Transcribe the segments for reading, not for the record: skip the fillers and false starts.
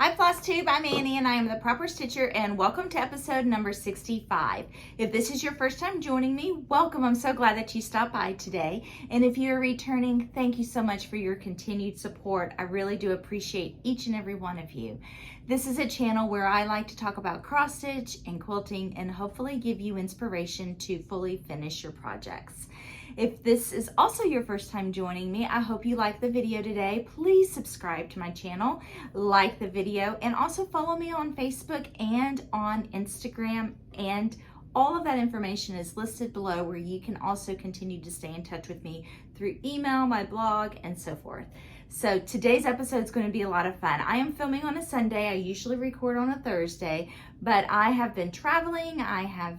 Hi FlossTube, I'm Annie and I am the Proper Stitcher, and welcome to episode number 65. If this is your first time joining me, welcome. I'm so glad that you stopped by today. And if you're returning, thank you so much for your continued support. I really do appreciate each and every one of you. This is a channel where I like to talk about cross stitch and quilting and hopefully give you inspiration to fully finish your projects. If this is also your first time joining me, I hope you like the video today. Please subscribe to my channel, like the video, and also follow me on Facebook and on Instagram. And all of that information is listed below, where you can also continue to stay in touch with me through email, my blog, and so forth. So today's episode is going to be a lot of fun. I am filming on a Sunday. I usually record on a Thursday, but I have been traveling. I have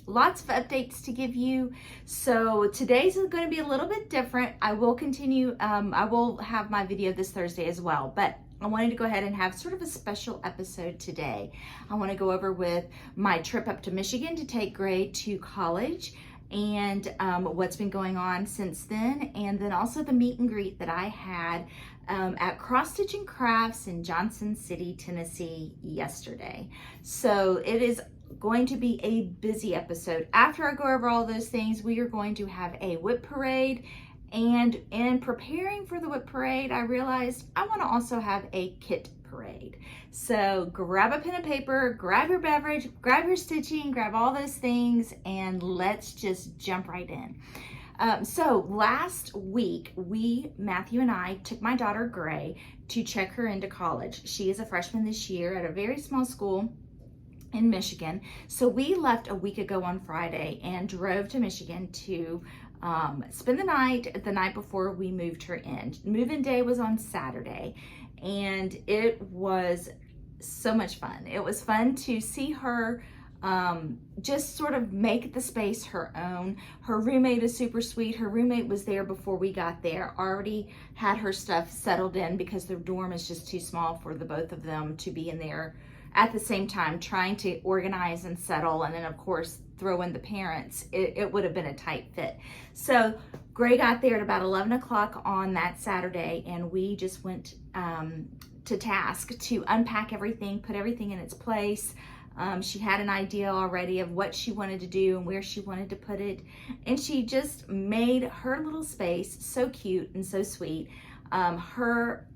lots of updates to give you. So today's going to be a little bit different. I will continue, I will have my video this Thursday as well, but I wanted to go ahead and have sort of a special episode today. I want to go over with my trip up to Michigan to take Gray to college, and what's been going on since then, and then also the meet and greet that I had at Cross Stitch and Crafts in Johnson City, Tennessee yesterday. So it is going to be a busy episode. After I go over all those things, we are going to have a WIP Parade, and in preparing for the WIP Parade, I realized I want to also have a kit parade. So grab a pen and paper, grab your beverage, grab your stitching, grab all those things, and let's just jump right in. So last week, Matthew and I took my daughter Gray to check her into college. She is a freshman this year at a very small school in Michigan. So we left a week ago on Friday and drove to Michigan to spend the night before we moved her in. Move-in day was on Saturday, and it was so much fun. It was fun to see her just sort of make the space her own. Her roommate is super sweet. Her roommate was there before we got there, already had her stuff settled in because their dorm is just too small for the both of them to be in there at the same time, trying to organize and settle, and then of course throw in the parents. It would have been a tight fit. So Gray got there at about 11 o'clock on that Saturday, and we just went to task to unpack everything, put everything in its place. She had an idea already of what she wanted to do and where she wanted to put it, and she just made her little space so cute and so sweet. Her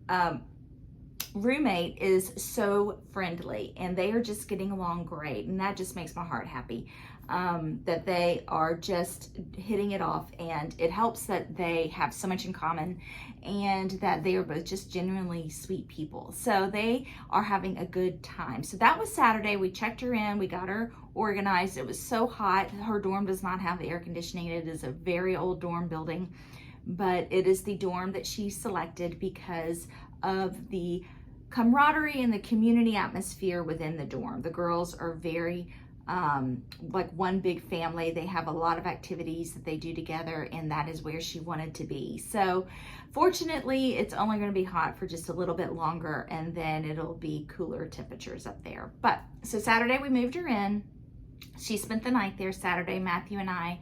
roommate is so friendly, and they are just getting along great, and that just makes my heart happy, that they are just hitting it off, and it helps that they have so much in common and that they are both just genuinely sweet people. So they are having a good time. So that was Saturday. We checked her in, we got her organized. It was so hot. Her dorm does not have the air conditioning. It is a very old dorm building, but it is the dorm that she selected because of the camaraderie and the community atmosphere within the dorm. The girls are very like one big family. They have a lot of activities that they do together, and that is where she wanted to be. So fortunately, it's only going to be hot for just a little bit longer, and then it'll be cooler temperatures up there. But so Saturday we moved her in. She spent the night there Saturday. Matthew and I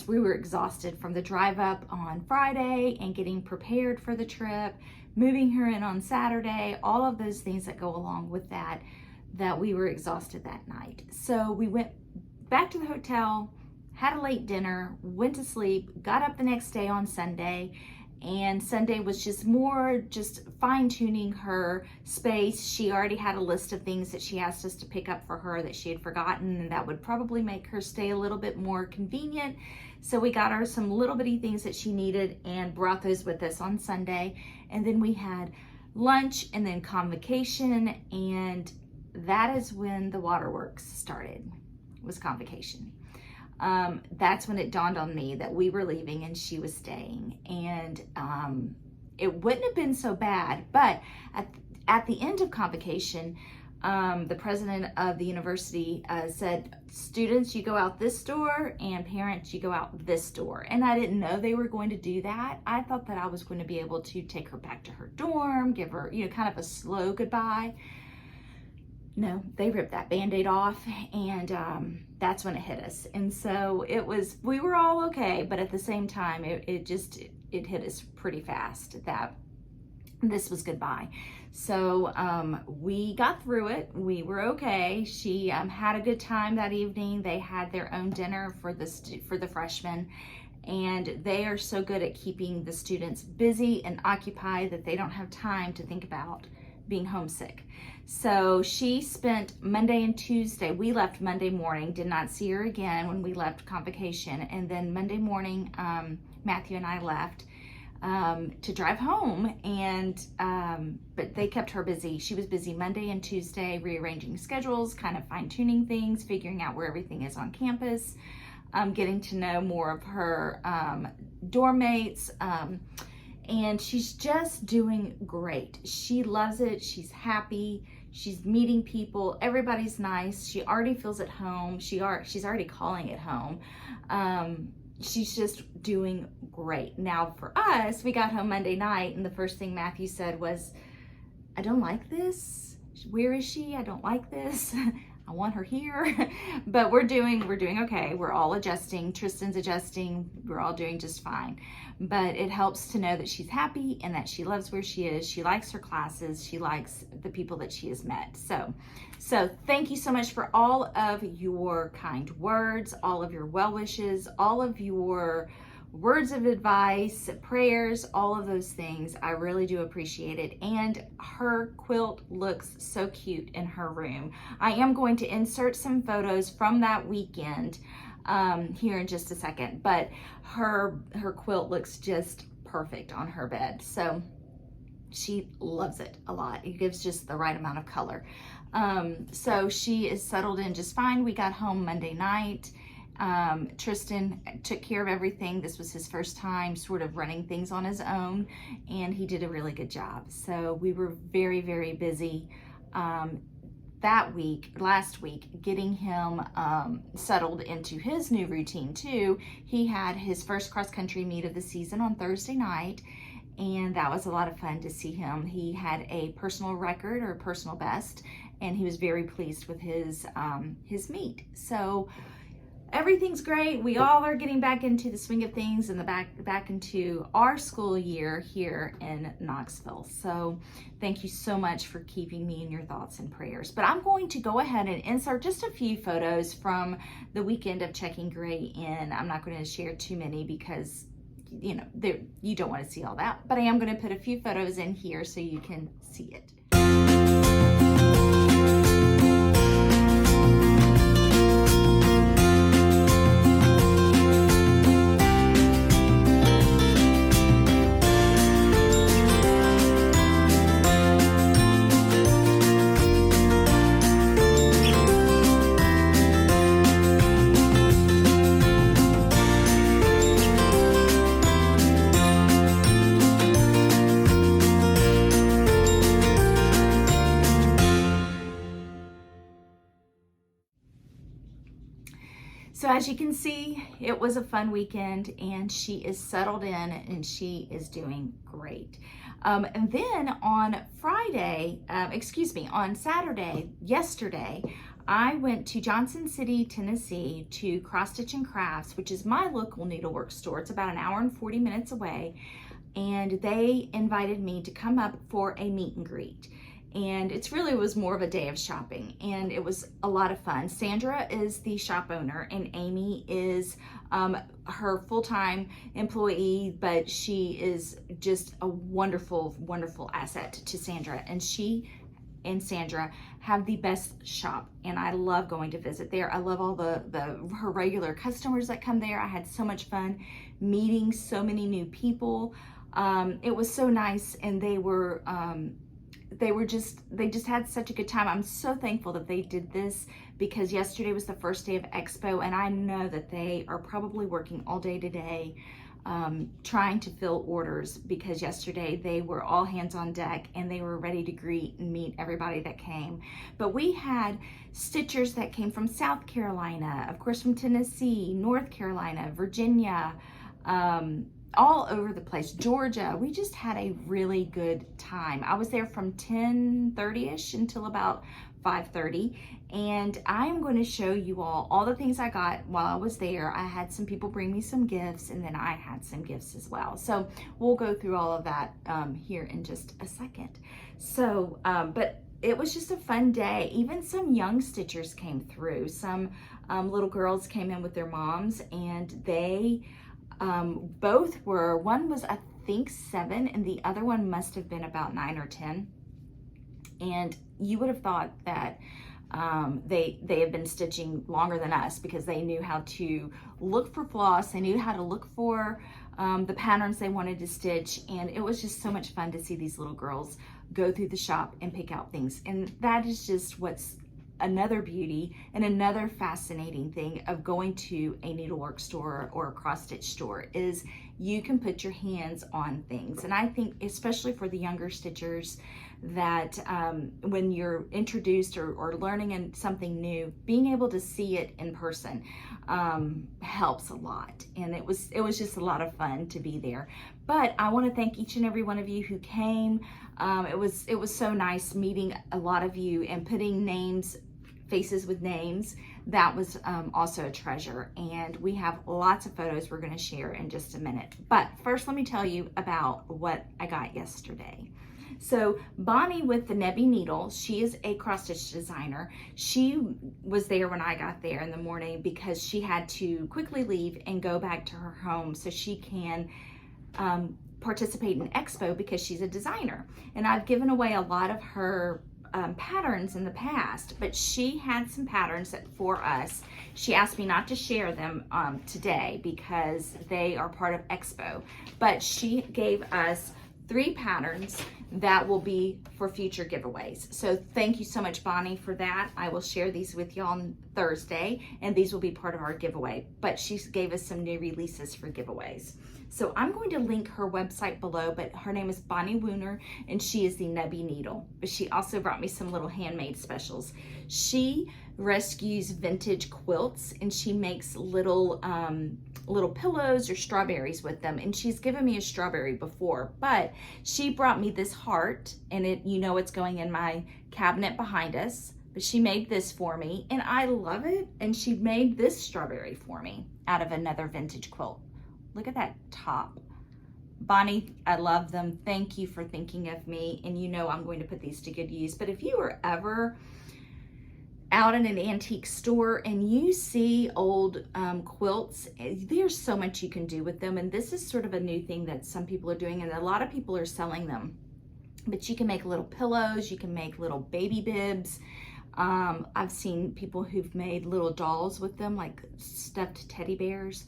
we were exhausted from the drive up on Friday and getting prepared for the trip, moving her in on Saturday, all of those things that go along with that we were exhausted that night. So we went back to the hotel, had a late dinner, went to sleep, got up the next day on Sunday, and Sunday was just more fine-tuning her space. She already had a list of things that she asked us to pick up for her that she had forgotten, and that would probably make her stay a little bit more convenient. So we got her some little bitty things that she needed and brought those with us on Sunday. And then we had lunch and then convocation, and that is when the waterworks started, was convocation. That's when it dawned on me that we were leaving and she was staying, and it wouldn't have been so bad. But at the end of convocation, the president of the university said, students, you go out this door, and parents, you go out this door. And I didn't know they were going to do that. I thought that I was going to be able to take her back to her dorm, give her, kind of a slow goodbye. No, they ripped that Band-Aid off, and that's when it hit us. And so we were all okay, but at the same time, it hit us pretty fast that This was goodbye. So we got through it. We were okay. She had a good time that evening. They had their own dinner for the freshmen, and they are so good at keeping the students busy and occupied that they don't have time to think about being homesick. So she spent Monday and Tuesday. We left Monday morning, did not see her again when we left convocation, and then Monday morning Matthew and I left to drive home, and but they kept her busy. She was busy Monday and Tuesday rearranging schedules, kind of fine-tuning things, figuring out where everything is on campus, getting to know more of her dorm mates, and she's just doing great. She loves it. She's happy. She's meeting people. Everybody's nice. She already feels at home. She's already calling it home. She's just doing great. Now for us, we got home Monday night, and the first thing Matthew said was, I don't like this. Where is she? I don't like this. I want her here. But we're doing okay. We're all adjusting. Tristan's adjusting. We're all doing just fine. But it helps to know that she's happy and that she loves where she is. She likes her classes. She likes the people that she has met. So thank you so much for all of your kind words, all of your well wishes, all of your words of advice, prayers, all of those things. I really do appreciate it. And her quilt looks so cute in her room. I am going to insert some photos from that weekend here in just a second, but her quilt looks just perfect on her bed. So she loves it a lot. It gives just the right amount of color. So she is settled in just fine. We got home Monday night. Tristan took care of everything. This was his first time sort of running things on his own, and he did a really good job. So we were very, very busy last week, getting him settled into his new routine too. He had his first cross-country meet of the season on Thursday night, and that was a lot of fun to see him. He had a personal record or personal best, and he was very pleased with his meet. So everything's great. We all are getting back into the swing of things and back into our school year here in Knoxville. So thank you so much for keeping me in your thoughts and prayers. But I'm going to go ahead and insert just a few photos from the weekend of checking Gray in. I'm not going to share too many because you don't want to see all that, but I am going to put a few photos in here so you can see it. So as you can see, it was a fun weekend, and she is settled in and she is doing great. And then on Saturday, yesterday, I went to Johnson City, Tennessee to Cross Stitch and Crafts, which is my local needlework store. It's about an hour and 40 minutes away. And they invited me to come up for a meet and greet. And it really was more of a day of shopping, and it was a lot of fun. Sandra is the shop owner, and Amy is her full-time employee, but she is just a wonderful, wonderful asset to Sandra. And she and Sandra have the best shop, and I love going to visit there. I love all her regular customers that come there. I had so much fun meeting so many new people. It was so nice, and they just had such a good time. I'm so thankful that they did this, because yesterday was the first day of Expo, and I know that they are probably working all day today trying to fill orders, because yesterday they were all hands on deck and they were ready to greet and meet everybody that came. But we had stitchers that came from South Carolina, of course from Tennessee, North Carolina, Virginia, all over the place, Georgia. We just had a really good time. I was there from 10:30ish until about 5:30, and I'm going to show you all the things I got while I was there. I had some people bring me some gifts, and then I had some gifts as well. So we'll go through all of that here in just a second. So, but it was just a fun day. Even some young stitchers came through. Some little girls came in with their moms, and they both were, one was I think 7, and the other one must have been about 9 or 10. And you would have thought that they had been stitching longer than us, because they knew how to look for floss, they knew how to look for the patterns they wanted to stitch, and it was just so much fun to see these little girls go through the shop and pick out things. And that is just what's another beauty and another fascinating thing of going to a needlework store or a cross stitch store, is you can put your hands on things. And I think especially for the younger stitchers, that when you're introduced or learning in something new, being able to see it in person helps a lot. And it was just a lot of fun to be there. But I want to thank each and every one of you who came. It was so nice meeting a lot of you and putting faces with names. That was also a treasure, and we have lots of photos we're going to share in just a minute. But first, let me tell you about what I got yesterday. So Bonnie with the Nebby Needle, she is a cross stitch designer. She was there when I got there in the morning because she had to quickly leave and go back to her home so she can participate in Expo, because she's a designer. And I've given away a lot of her patterns in the past, but she had some patterns for us. She asked me not to share them today because they are part of Expo, but she gave us 3 patterns that will be for future giveaways. So thank you so much, Bonnie, for that. I will share these with you on Thursday, and these will be part of our giveaway, but she gave us some new releases for giveaways. So I'm going to link her website below, but her name is Bonnie Wooner, and she is the Nebby Needle. But she also brought me some little handmade specials. She rescues vintage quilts, and she makes little pillows or strawberries with them. And she's given me a strawberry before, but she brought me this heart, and it's going in my cabinet behind us. But she made this for me, and I love it. And she made this strawberry for me out of another vintage quilt. Look at that top. Bonnie, I love them. Thank you for thinking of me. And I'm going to put these to good use. But if you are ever out in an antique store and you see old quilts, there's so much you can do with them. And this is sort of a new thing that some people are doing, and a lot of people are selling them. But you can make little pillows, you can make little baby bibs. I've seen people who've made little dolls with them, like stuffed teddy bears.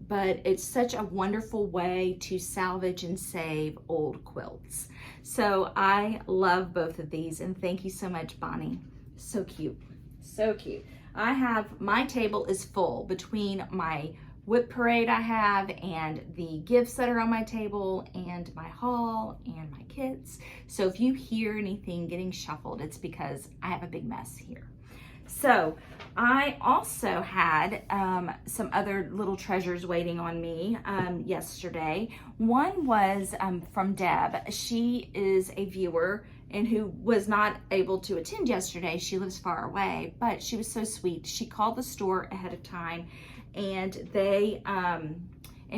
But it's such a wonderful way to salvage and save old quilts. So I love both of these, and thank you so much, Bonnie. So cute, so cute. My table is full between my WIP Parade I have and the gifts that are on my table and my haul and my kits. So if you hear anything getting shuffled, it's because I have a big mess here. So I also had some other little treasures waiting on me yesterday. One was from Deb. She is a viewer and who was not able to attend yesterday. She lives far away, but she was so sweet. She called the store ahead of time, and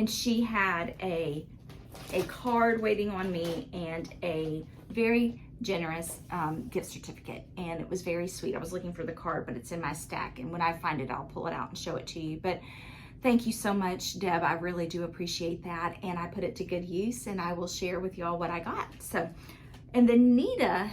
she had a card waiting on me and a very generous gift certificate, and it was very sweet. I was looking for the card, but it's in my stack, and when I find it, I'll pull it out and show it to you. But thank you so much, Deb. I really do appreciate that, and I put it to good use, and I will share with y'all what I got. So, and then Nita,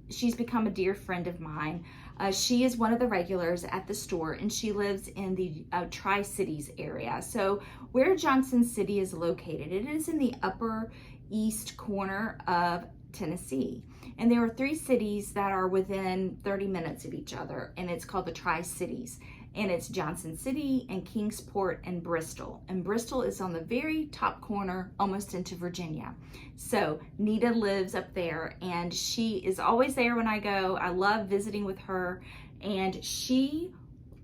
she's become a dear friend of mine. She is one of the regulars at the store, and she lives in the Tri-Cities area. So where Johnson City is located, it is in the upper east corner of Tennessee. And there are 3 cities that are within 30 minutes of each other, and it's called the Tri-Cities. And it's Johnson City and Kingsport and Bristol. And Bristol is on the very top corner, almost into Virginia. So Nita lives up there, and she is always there when I go. I love visiting with her. And she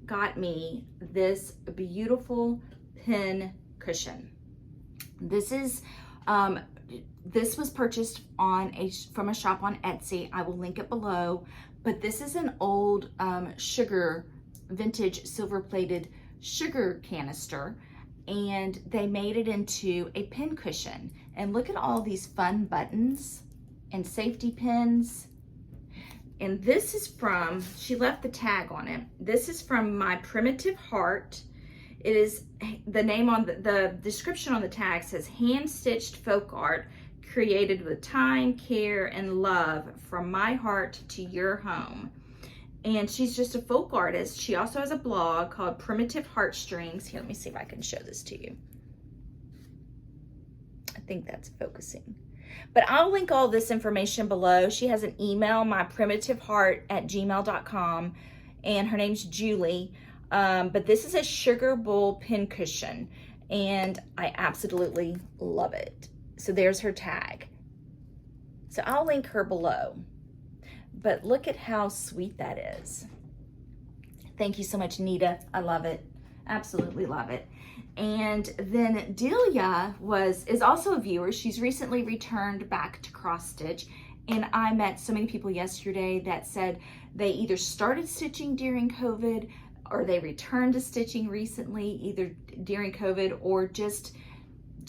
got me this beautiful pin cushion. This was purchased from a shop on Etsy. I will link it below, but this is an old sugar, vintage silver-plated sugar canister, and they made it into a pin cushion. And look at all these fun buttons and safety pins. And this is from, she left the tag on it. This is from My Primitive Heart. It is, the name on the description on the tag says, hand-stitched folk art created with time, care, and love from my heart to your home. And she's just a folk artist. She also has a blog called Primitive Heartstrings. Here, let me see if I can show this to you. I think that's focusing. But I'll link all this information below. She has an email, myprimitiveheart@gmail.com, and her name's Julie. But this is a sugar bowl pin cushion, and I absolutely love it. So there's her tag. So I'll link her below. But look at how sweet that is. Thank you so much, Nita. I love it. Absolutely love it. And then Delia is also a viewer. She's recently returned back to cross stitch. And I met so many people yesterday that said they either started stitching during COVID or they returned to stitching recently, either during COVID or just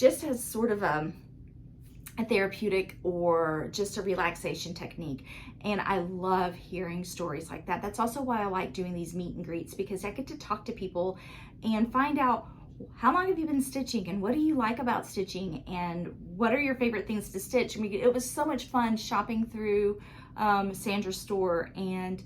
as sort of a therapeutic or just a relaxation technique. And I love hearing stories like that. That's also why I like doing these meet and greets, because I get to talk to people and find out, how long have you been stitching and what do you like about stitching and what are your favorite things to stitch? I mean, it was so much fun shopping through Sandra's store, and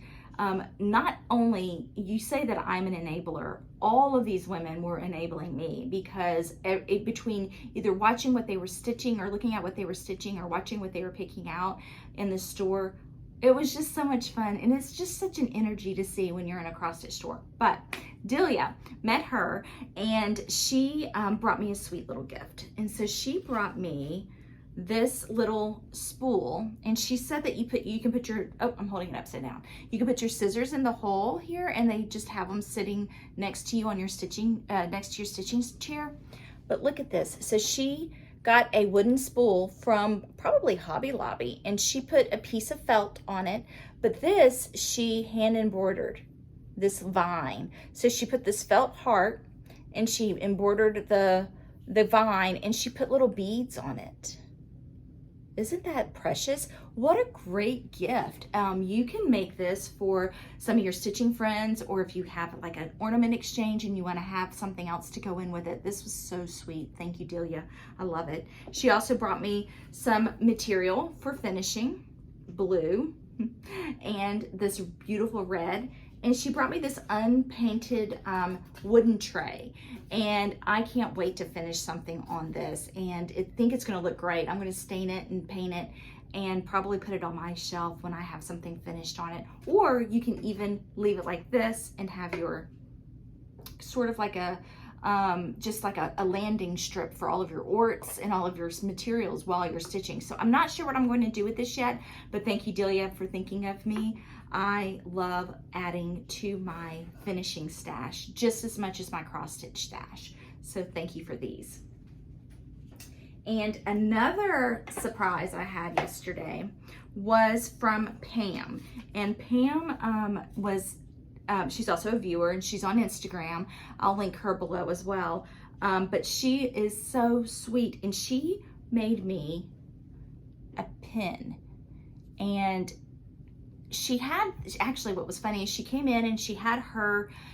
not only, you say that I'm an enabler, all of these women were enabling me, because between either watching what they were stitching or looking at what they were stitching or watching what they were picking out in the store, it was just so much fun. And it's just such an energy to see when you're in a cross stitch store. But Delia, met her, and she brought me a sweet little gift. And so she brought me this little spool, and she said that you can put your, oh, I'm holding it upside down. You can put your scissors in the hole here, and they just have them sitting next to you on your stitching, next to your stitching chair. But look at this. So she got a wooden spool from probably Hobby Lobby, and she put a piece of felt on it, but this she hand embroidered, this vine. So she put this felt heart and she embroidered the vine, and she put little beads on it. Isn't that precious? What a great gift. You can make this for some of your stitching friends, or if you have like an ornament exchange and you want to have something else to go in with it. This was so sweet. Thank you, Delia. I love it. She also brought me some material for finishing, blue, and this beautiful red. And she brought me this unpainted wooden tray. And I can't wait to finish something on this. And I think it's gonna look great. I'm gonna stain it and paint it and probably put it on my shelf when I have something finished on it. Or you can even leave it like this and have your sort of like a, just like a landing strip for all of your orts and all of your materials while you're stitching. So I'm not sure what I'm going to do with this yet, but thank you, Delia, for thinking of me. I love adding to my finishing stash just as much as my cross stitch stash. So thank you for these. And another surprise I had yesterday was from Pam. And Pam she's also a viewer, and she's on Instagram. I'll link her below as well. But she is so sweet, and she made me a pin. And she had, actually what was funny is she came in and she had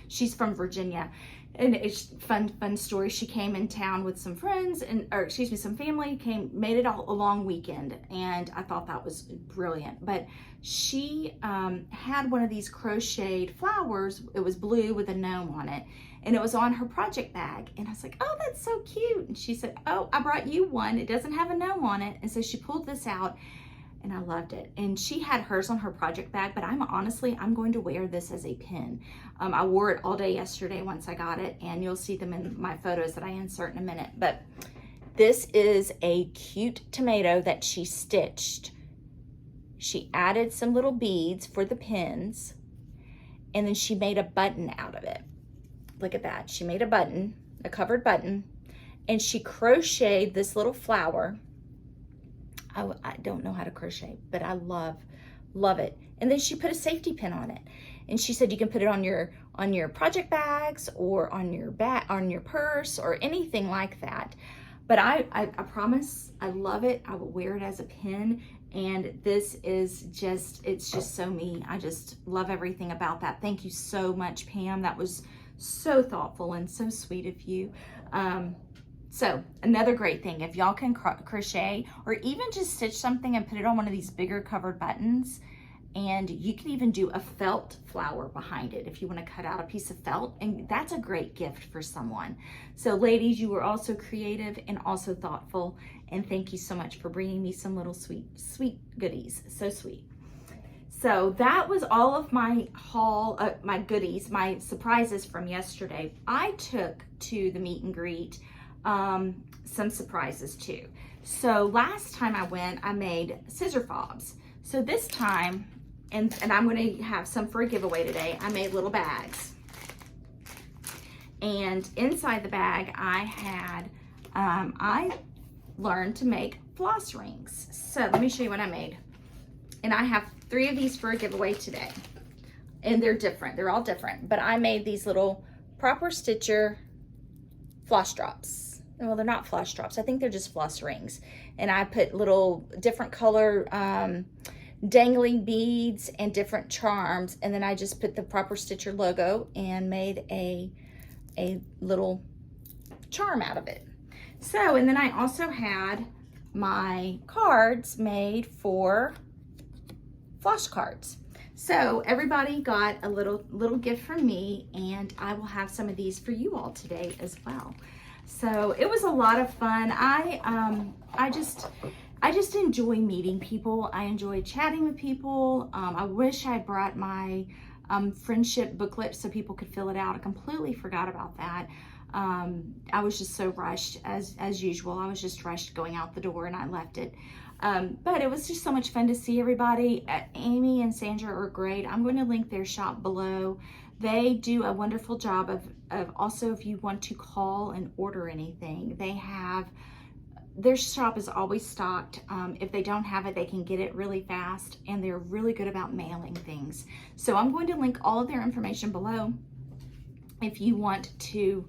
she's from Virginia, and it's fun story. She came in town with some friends some family, made it all a long weekend, and I thought that was brilliant. But she had one of these crocheted flowers. It was blue with a gnome on it, and it was on her project bag. And I was like, oh, that's so cute. And she said, oh, I brought you one. It doesn't have a gnome on it. And so she pulled this out, and I loved it. And she had hers on her project bag, but I'm going to wear this as a pin. I wore it all day yesterday once I got it, and you'll see them in my photos that I insert in a minute. But this is a cute tomato that she stitched. She added some little beads for the pins, and then she made a button out of it. Look at that. She made a button, a covered button, and she crocheted this little flower. I don't know how to crochet, but I love Love it. And then she put a safety pin on it. And she said you can put it on your project bags or on your purse or anything like that. But I promise, I love it. I will wear it as a pin. And this is just, it's just so me. I just love everything about that. Thank you so much, Pam. That was so thoughtful and so sweet of you. So another great thing, if y'all can crochet or even just stitch something and put it on one of these bigger covered buttons, and you can even do a felt flower behind it if you want to cut out a piece of felt, and that's a great gift for someone. So ladies, you were also creative and also thoughtful, and thank you so much for bringing me some little sweet goodies. So sweet. So that was all of my haul, my goodies, my surprises from yesterday. I took to the meet and greet some surprises too. So last time I went, I made scissor fobs. So this time, and I'm going to have some for a giveaway today, I made little bags. And inside the bag I had, I learned to make floss rings. So let me show you what I made. And I have 3 of these for a giveaway today. And they're different, they're all different. But I made these little Proper Stitcher floss drops. Well, they're not floss drops, I think they're just floss rings. And I put little different color dangling beads and different charms, and then I just put the Proper Stitcher logo and made a little charm out of it. So, and then I also had my cards made for floss cards. So everybody got a little gift from me, and I will have some of these for you all today as well. So it was a lot of fun. I just enjoy meeting people. I enjoy chatting with people. I wish I brought my friendship booklet so people could fill it out. I completely forgot about that. I was just so rushed as usual. I was just rushed going out the door and I left it. But it was just so much fun to see everybody. Amy and Sandra are great. I'm going to link their shop below. They do a wonderful job of also, if you want to call and order anything, their shop is always stocked. If they don't have it, they can get it really fast, and they're really good about mailing things. So I'm going to link all of their information below if you want to,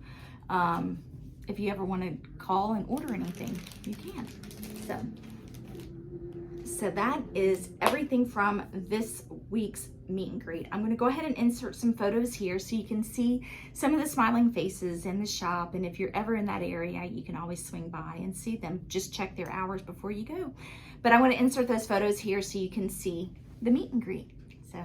if you ever want to call and order anything, you can. So that is everything from this week's meet and greet. I'm going to go ahead and insert some photos here so you can see some of the smiling faces in the shop, and if you're ever in that area, you can always swing by and see them. Just check their hours before you go. But I want to insert those photos here so you can see the meet and greet. So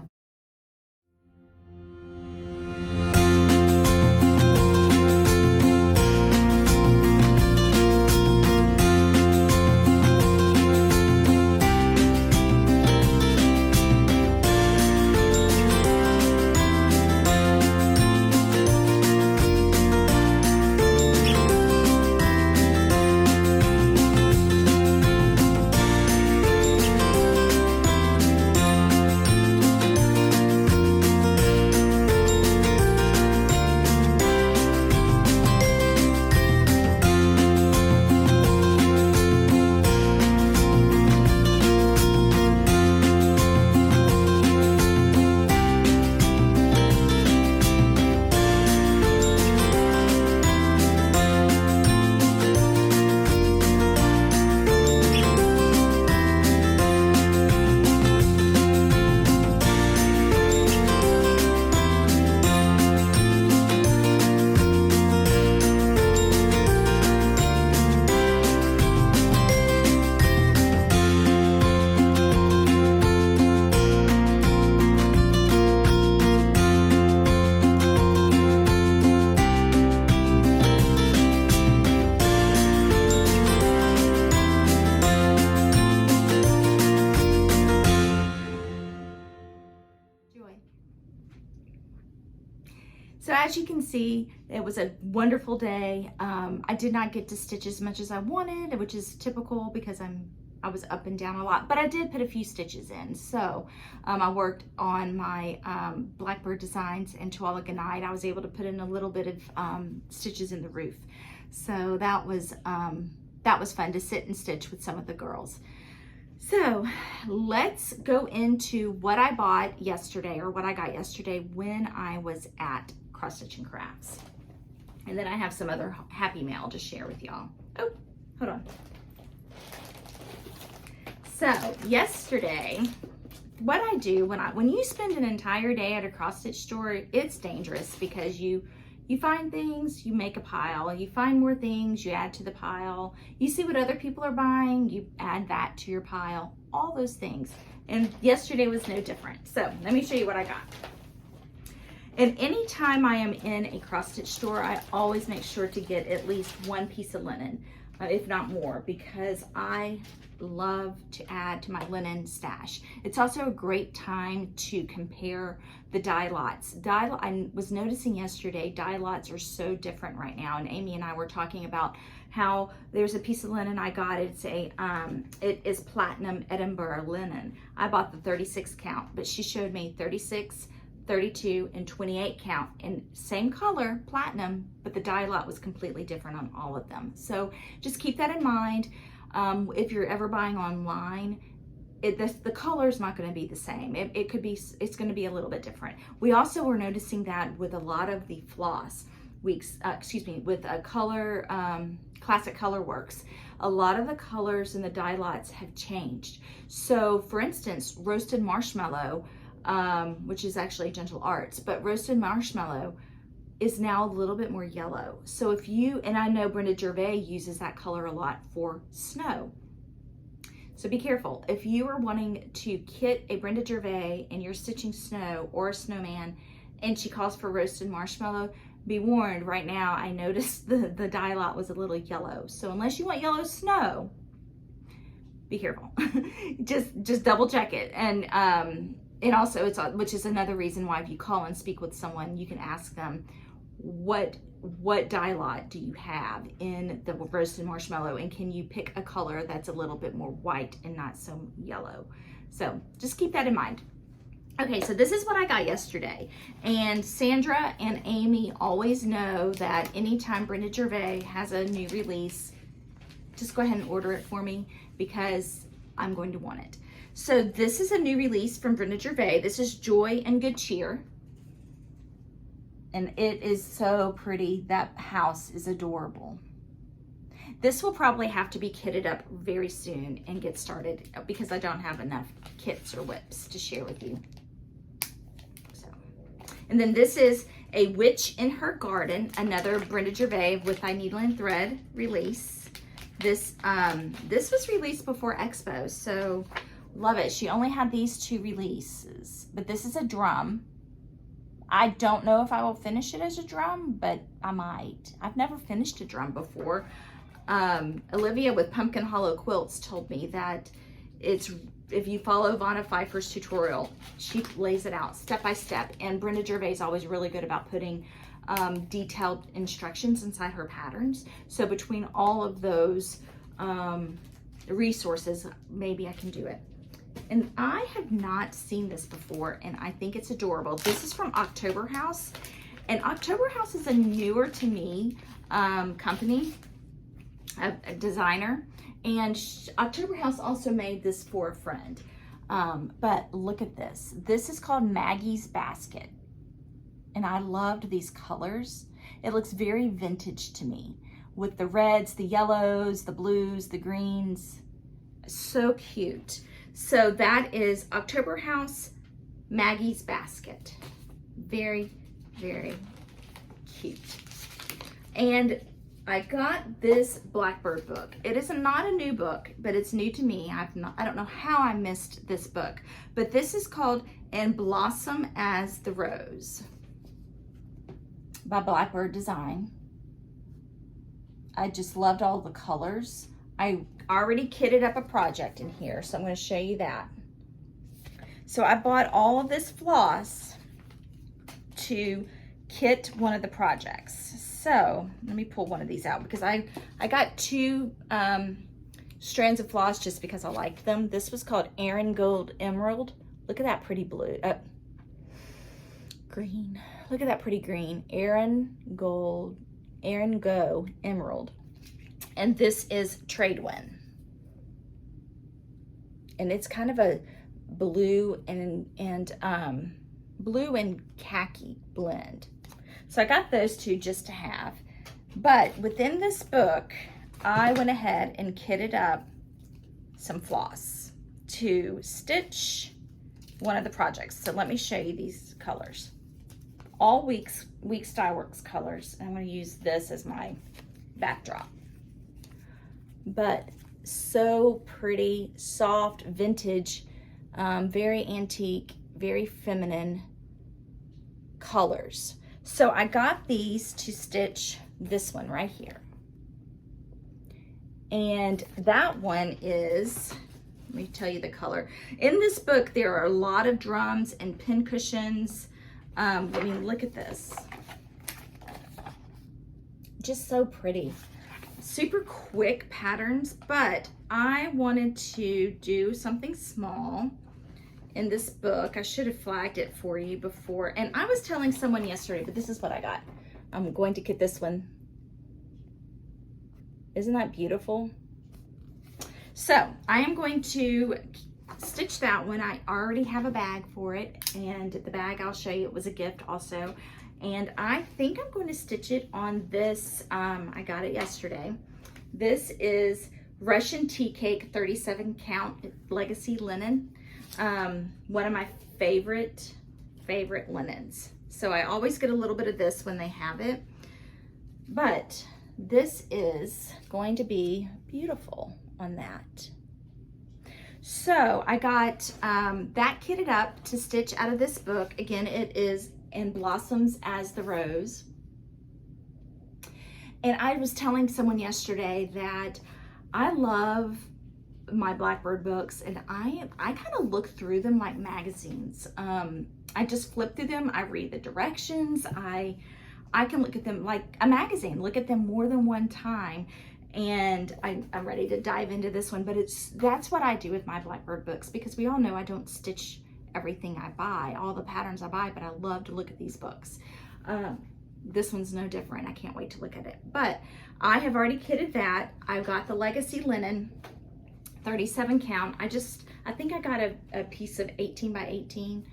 So as you can see, it was a wonderful day. I did not get to stitch as much as I wanted, which is typical because I was up and down a lot, but I did put a few stitches in. So I worked on my Blackbird Designs and Tualaga Night. I was able to put in a little bit of stitches in the roof. So that was fun to sit and stitch with some of the girls. So let's go into what I bought yesterday, or what I got yesterday when I was at Cross Stitch and Crafts. And then I have some other happy mail to share with y'all. Oh, hold on. So yesterday, what I do when you spend an entire day at a cross stitch store, it's dangerous because you find things, you make a pile, you find more things, you add to the pile, you see what other people are buying, you add that to your pile, all those things. And yesterday was no different. So let me show you what I got. And anytime I am in a cross stitch store, I always make sure to get at least one piece of linen, if not more, because I love to add to my linen stash. It's also a great time to compare the dye lots. I was noticing yesterday, dye lots are so different right now, and Amy and I were talking about how there's a piece of linen I got. It is platinum Edinburgh linen. I bought the 36 count, but she showed me 36, 32, and 28 count, and same color, platinum, but the dye lot was completely different on all of them. So just keep that in mind. If you're ever buying online, the color's not going to be the same. It's going to be a little bit different. We also were noticing that with a lot of the floss weeks, with a color, Classic Color Works, a lot of the colors in the dye lots have changed. So for instance, roasted marshmallow, which is actually Gentle Arts, but roasted marshmallow is now a little bit more yellow. So if you, and I know Brenda Gervais uses that color a lot for snow. So be careful. If you are wanting to kit a Brenda Gervais and you're stitching snow or a snowman and she calls for roasted marshmallow, be warned, right now I noticed the dye lot was a little yellow. So unless you want yellow snow, be careful. just double check it. And also which is another reason why if you call and speak with someone, you can ask them, what dye lot do you have in the roasted marshmallow, and can you pick a color that's a little bit more white and not so yellow? So just keep that in mind. Okay, so this is what I got yesterday, and Sandra and Amy always know that anytime Brenda Gervais has a new release, just go ahead and order it for me because I'm going to want it. So this is a new release from Brenda Gervais. This is Joy and Good Cheer. And it is so pretty. That house is adorable. This will probably have to be kitted up very soon and get started because I don't have enough kits or whips to share with you. So, and then this is a Witch in Her Garden, another Brenda Gervais with I Needle and Thread release. This was released before Expo, so love it. She only had these 2 releases, but this is a drum. I don't know if I will finish it as a drum, but I might. I've never finished a drum before. Olivia with Pumpkin Hollow Quilts told me that if you follow Vanna Pfeiffer's tutorial, she lays it out step by step, and Brenda Gervais is always really good about putting detailed instructions inside her patterns. So between all of those resources, maybe I can do it. And I have not seen this before, and I think it's adorable. This is from October House, and October House is a newer to me company, a designer, and October House also made this for a friend. But look at this. This is called Maggie's Basket, and I loved these colors. It looks very vintage to me with the reds, the yellows, the blues, the greens. So cute. So that is October House, Maggie's Basket. Very, very cute. And I got this Blackbird book. It is not a new book, but it's new to me. I don't know how I missed this book, but this is called And Blossom as the Rose by Blackbird Design. I just loved all the colors. I already kitted up a project in here, so I'm going to show you that. So I bought all of this floss to kit one of the projects. So let me pull one of these out because I got 2 strands of floss just because I liked them. This was called Aran Gold Emerald. Look at that pretty blue, green. Look at that pretty green. Aran Go Emerald. And this is Trade Wind. and it's kind of a blue and blue and khaki blend. So I got those two just to have. But within this book, I went ahead and kitted up some floss to stitch one of the projects. So let me show you these colors. All Week Style Works colors. I'm going to use this as my backdrop. But so pretty, soft, vintage, very antique, very feminine colors. So I got these to stitch this one right here. And that one is, let me tell you the color. In this book, there are a lot of drums and pin cushions. I mean, look at this. Just so pretty. Super quick patterns, but I wanted to do something small in this book. I should have flagged it for you before. And I was telling someone yesterday, but this is what I got. I'm going to get this one. Isn't that beautiful? So I am going to stitch that one. I already have a bag for it, and the bag I'll show you, it was a gift also. And I think I'm going to stitch it on this, I got it yesterday. This is Russian Tea Cake 37 count legacy linen. One of my favorite linens. So I always get a little bit of this when they have it, but this is going to be beautiful on that. So I got that kitted up to stitch out of this book. Again, it is in Blossoms as the Rose. And I was telling someone yesterday that I love my Blackbird books, and I kind of look through them like magazines. I just flip through them. I read the directions. I can look at them like a magazine, look at them more than one time. And I'm ready to dive into this one, but that's what I do with my Blackbird books, because we all know I don't stitch everything I buy, all the patterns I buy, but I love to look at these books. This one's no different. I can't wait to look at it. But I have already kitted that. I've got the legacy linen, 37 count. I think I got a piece of 18 by 18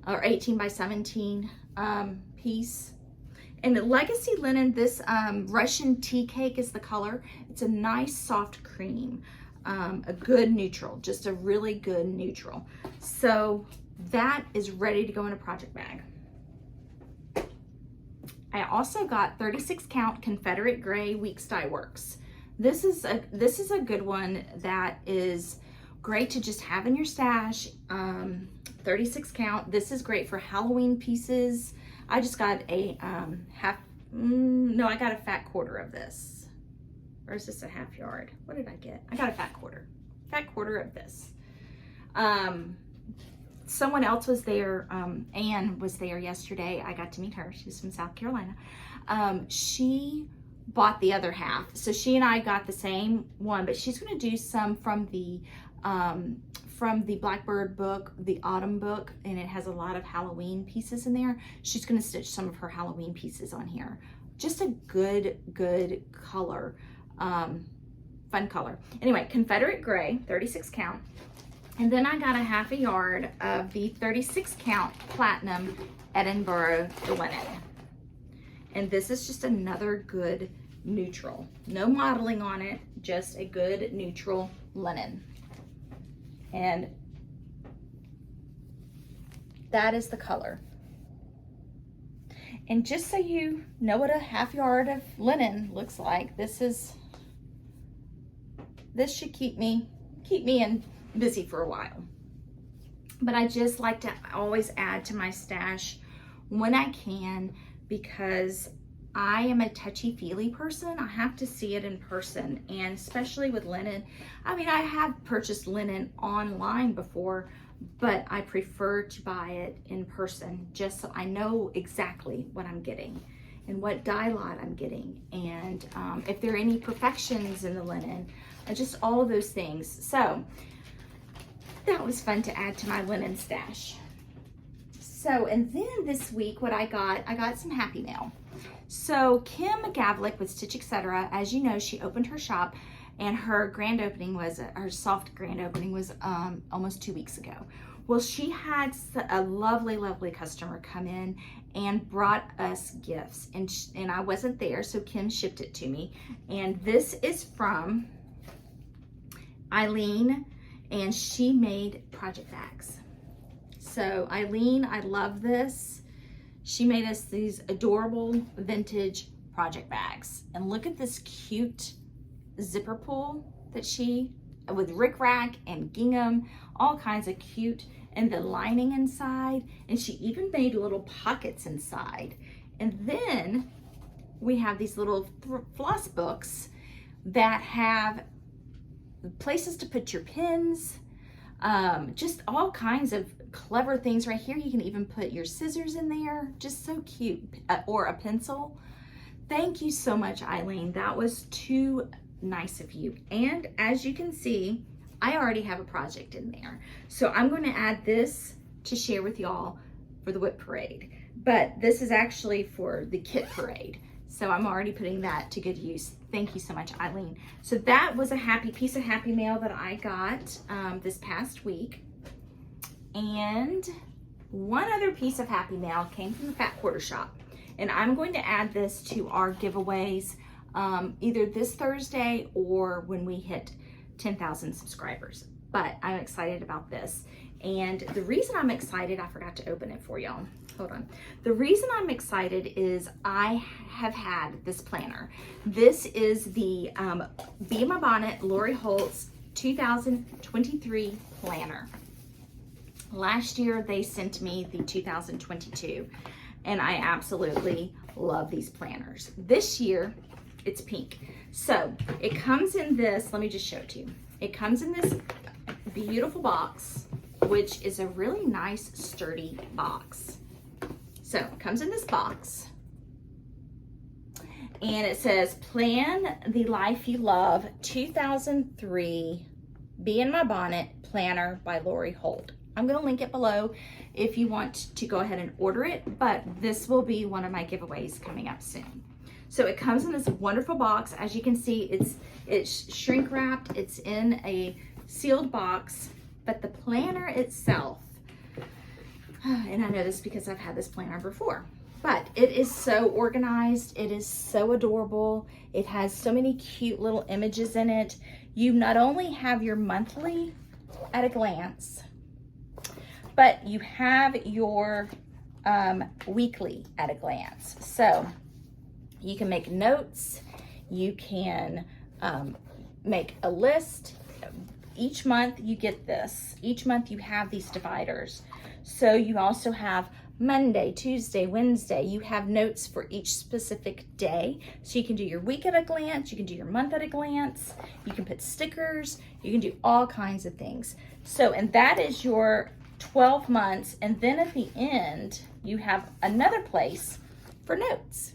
or 18 by 17 piece. And the legacy linen, this Russian Tea Cake is the color. It's a nice soft cream, a good neutral, just a really good neutral. So that is ready to go in a project bag. I also got 36 count Confederate Gray Week Style Works. This is a good one that is great to just have in your stash. 36 count. This is great for Halloween pieces. I just got a I got a fat quarter of this. Or is this a half yard? What did I get? I got a fat quarter of this. Someone else was there, Anne was there yesterday. I got to meet her. She's from South Carolina. She bought the other half. So she and I got the same one, but she's going to do some from the Blackbird book, the Autumn book, and it has a lot of Halloween pieces in there. She's going to stitch some of her Halloween pieces on here. Just a good color, fun color. Anyway, Confederate Gray, 36 count. And then I got a half a yard of the 36 count Platinum Edinburgh linen. And this is just another good neutral. No modeling on it, just a good neutral linen. And that is the color. And just so you know what a half yard of linen looks like, this should keep me busy for a while. But I just like to always add to my stash when I can, because I am a touchy-feely person. I have to see it in person, and especially with linen. I mean, I have purchased linen online before, but I prefer to buy it in person just so I know exactly what I'm getting and what dye lot I'm getting, and if there are any imperfections in the linen, just all of those things. So that was fun to add to my linen stash. So, and then this week what I got some happy mail. So Kim McGavlick with Stitch Etc., as you know, she opened her shop, and her grand opening was, her soft grand opening was almost 2 weeks ago. Well, she had a lovely, lovely customer come in and brought us gifts, and I wasn't there, so Kim shipped it to me. And this is from Eileen, and she made project bags. So Eileen, I love this. She made us these adorable vintage project bags. And look at this cute zipper pull that with rickrack and gingham, all kinds of cute, and the lining inside. And she even made little pockets inside. And then we have these little floss books that have places to put your pins, just all kinds of clever things right here. You can even put your scissors in there, just so cute, or a pencil. Thank you so much, Eileen. That was too nice of you. And as you can see, I already have a project in there. So I'm going to add this to share with y'all for the WIP Parade. But this is actually for the kit parade. So I'm already putting that to good use. Thank you so much, Eileen. So that was a piece of happy mail that I got this past week. And one other piece of happy mail came from the Fat Quarter Shop. And I'm going to add this to our giveaways either this Thursday or when we hit 10,000 subscribers. But I'm excited about this. And the reason I'm excited, I forgot to open it for y'all. Hold on. The reason I'm excited is I have had this planner. This is the Be In My Bonnet Lori Holt's 2023 planner. Last year they sent me the 2022, and I absolutely love these planners. This year it's pink. So it comes in this, let me just show it to you. It comes in this beautiful box, which is a really nice sturdy box. So it comes in this box, and it says, Plan the Life You Love 2003 Be In My Bonnet Planner by Lori Holt. I'm going to link it below if you want to go ahead and order it, but this will be one of my giveaways coming up soon. So it comes in this wonderful box. As you can see, it's shrink wrapped. It's in a sealed box, but the planner itself, and I know this because I've had this planner before, but it is so organized. It is so adorable. It has so many cute little images in it. You not only have your monthly at a glance, but you have your weekly at a glance. So you can make notes, you can make a list. Each month you get this. Each month you have these dividers. So you also have Monday, Tuesday, Wednesday. You have notes for each specific day. So you can do your week at a glance, you can do your month at a glance, you can put stickers, you can do all kinds of things. So, and that is your 12 months. And then at the end, you have another place for notes.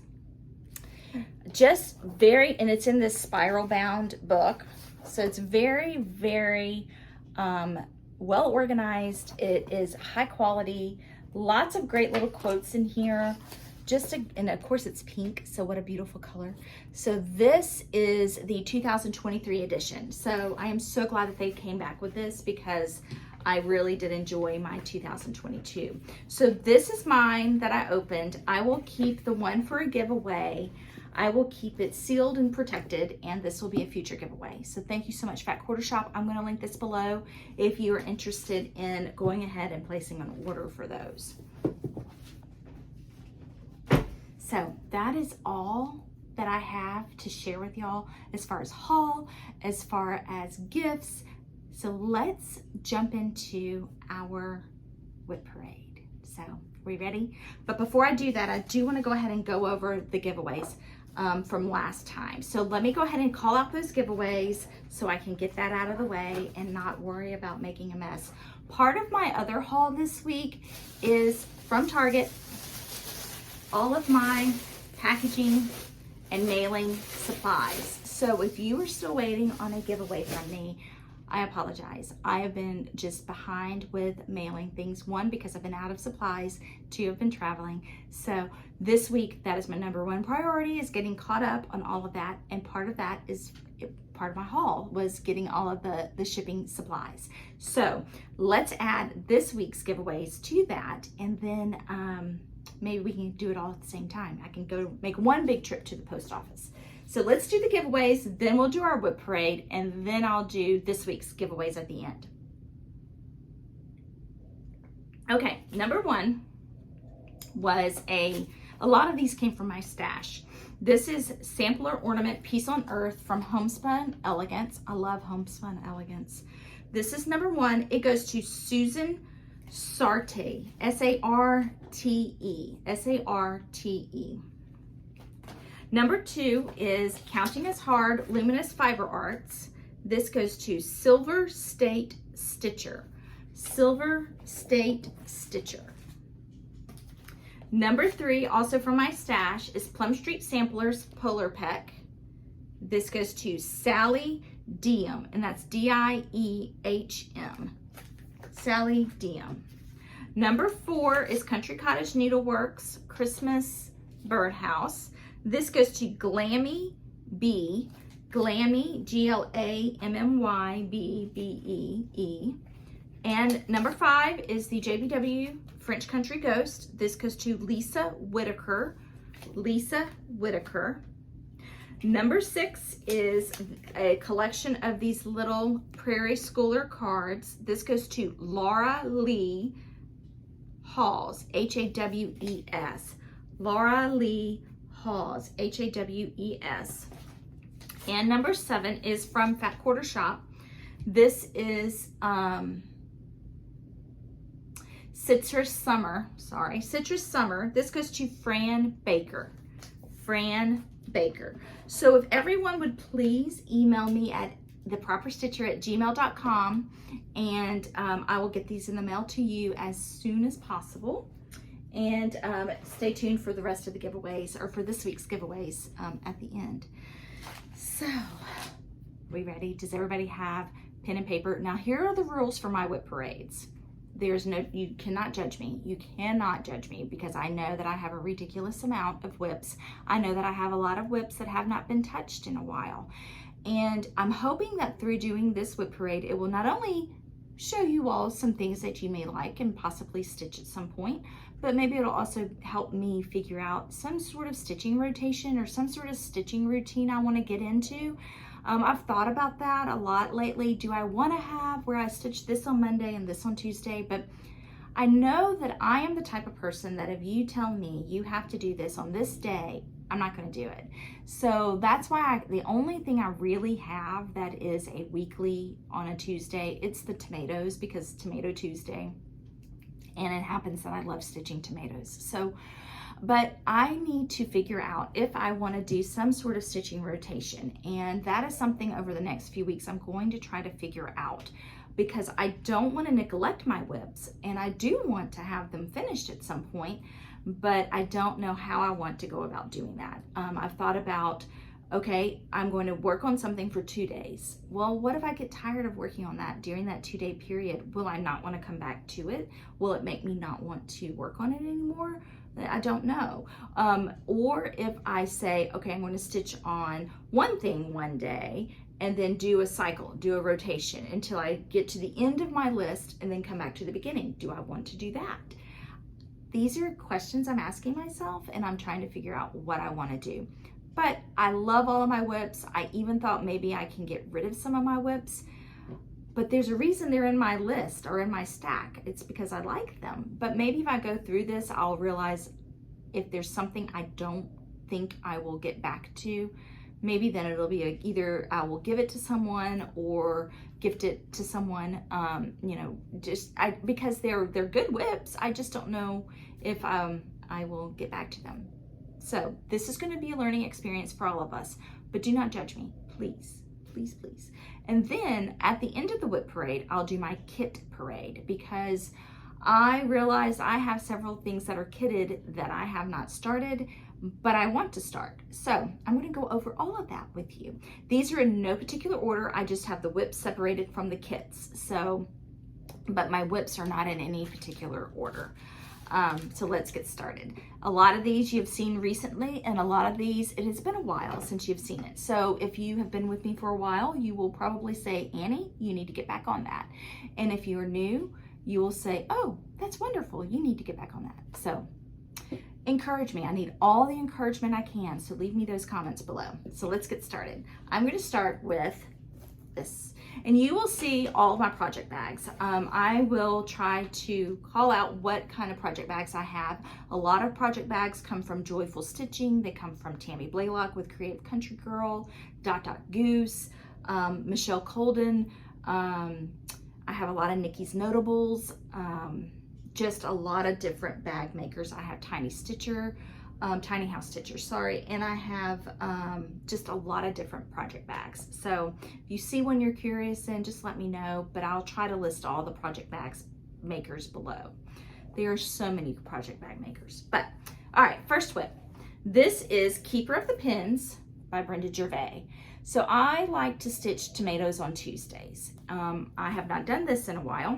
Just very, and it's in this spiral bound book. So it's very, very well organized. It is high quality, lots of great little quotes in here. And of course it's pink, so what a beautiful color. So this is the 2023 edition. So I am so glad that they came back with this because I really did enjoy my 2022. So this is mine that I opened. I will keep the one for a giveaway. I will keep it sealed and protected, and this will be a future giveaway. So thank you so much, Fat Quarter Shop. I'm going to link this below if you are interested in going ahead and placing an order for those. So that is all that I have to share with y'all as far as haul, as far as gifts. So let's jump into our WIP Parade. So are we ready? But before I do that, I do want to go ahead and go over the giveaways from last time. So let me go ahead and call out those giveaways so I can get that out of the way and not worry about making a mess. Part of my other haul this week is from Target, all of my packaging and mailing supplies. So if you are still waiting on a giveaway from me, I apologize. I have been just behind with mailing things. One, because I've been out of supplies. Two, I've been traveling. So this week, that is my #1 priority, is getting caught up on all of that. And part of that is part of my haul, was getting all of the shipping supplies. So let's add this week's giveaways to that, and then maybe we can do it all at the same time. I can go make one big trip to the post office. So let's do the giveaways, then we'll do our WIP Parade, and then I'll do this week's giveaways at the end. Okay, number one was a lot of these came from my stash. This is Sampler Ornament Peace on Earth from Homespun Elegance. I love Homespun Elegance. This is number one. It goes to Susan Sarte, S-A-R-T-E, S-A-R-T-E. Number two is Counting is Hard Luminous Fiber Arts. This goes to Silver State Stitcher. Silver State Stitcher. Number three, also from my stash, is Plum Street Samplers Polar Peck. This goes to Sally Diem, and that's D-I-E-H-M. Sally Diem. Number four is Country Cottage Needleworks Christmas Birdhouse. This goes to Glammy B, Glammy, G-L-A-M-M-Y B-B-E-E. And number five is the JBW French Country Ghost. This goes to Lisa Whitaker. Lisa Whitaker. Number six is a collection of these little Prairie Schooler cards. This goes to Laura Lee Halls, H-A-W-E-S. Laura Lee Halls, H-A-W-E-S. And number seven is from Fat Quarter Shop. This is Citrus Summer. This goes to Fran Baker. Fran Baker. So if everyone would please email me at theproperstitcher@gmail.com, and I will get these in the mail to you as soon as possible. And stay tuned for the rest of the giveaways, or for this week's giveaways at the end. So, are we ready? Does everybody have pen and paper? Now here are the rules for my WIP parades. You cannot judge me. You cannot judge me, because I know that I have a ridiculous amount of WIPs. I know that I have a lot of WIPs that have not been touched in a while. And I'm hoping that through doing this WIP parade, it will not only show you all some things that you may like and possibly stitch at some point, but maybe it'll also help me figure out some sort of stitching rotation or some sort of stitching routine I want to get into. I've thought about that a lot lately. Do I want to have where I stitch this on Monday and this on Tuesday? But I know that I am the type of person that if you tell me you have to do this on this day, I'm not going to do it. So that's why the only thing I really have that is a weekly on a Tuesday, it's the tomatoes, because Tomato Tuesday. And it happens that I love stitching tomatoes. So, but I need to figure out if I want to do some sort of stitching rotation. And that is something over the next few weeks I'm going to try to figure out, because I don't want to neglect my WIPs, and I do want to have them finished at some point, but I don't know how I want to go about doing that. I've thought about, okay, I'm going to work on something for 2 days. Well, what if I get tired of working on that during that 2-day period? Will I not want to come back to it? Will it make me not want to work on it anymore? I don't know. Or if I say, okay, I'm going to stitch on one thing one day and then do a cycle, do a rotation until I get to the end of my list and then come back to the beginning. Do I want to do that? These are questions I'm asking myself, and I'm trying to figure out what I want to do. But I love all of my WIPs. I even thought maybe I can get rid of some of my WIPs, but there's a reason they're in my list or in my stack. It's because I like them. But maybe if I go through this, I'll realize if there's something I don't think I will get back to, maybe then it'll be either I will give it to someone or gift it to someone, you know, because they're good WIPs. I just don't know if I will get back to them. So this is going to be a learning experience for all of us, but do not judge me, please, please, please. And then at the end of the WIP parade, I'll do my kit parade, because I realize I have several things that are kitted that I have not started, but I want to start. So I'm going to go over all of that with you. These are in no particular order. I just have the WIPs separated from the kits. So, but my WIPs are not in any particular order. So let's get started. A lot of these you've seen recently, and a lot of these, it has been a while since you've seen it. So if you have been with me for a while, you will probably say, Annie, you need to get back on that. And if you're new, you will say, oh, that's wonderful, you need to get back on that. So encourage me. I need all the encouragement I can, so leave me those comments below. So let's get started. I'm going to start with this, and you will see all of my project bags. I will try to call out what kind of project bags I have. A lot of project bags come from Joyful Stitching. They come from Tammy Blaylock with Creative Country Girl, Dot Goose, Michelle Colden. I have a lot of Nikkis Notables, just a lot of different bag makers. I have Tiny House Stitcher, sorry, and I have just a lot of different project bags. So if you see one you're curious in, just let me know, but I'll try to list all the project bags makers below. There are so many project bag makers. But all right, first WIP. This is Keeper of the Pins by Brenda Gervais. So I like to stitch tomatoes on Tuesdays. I have not done this in a while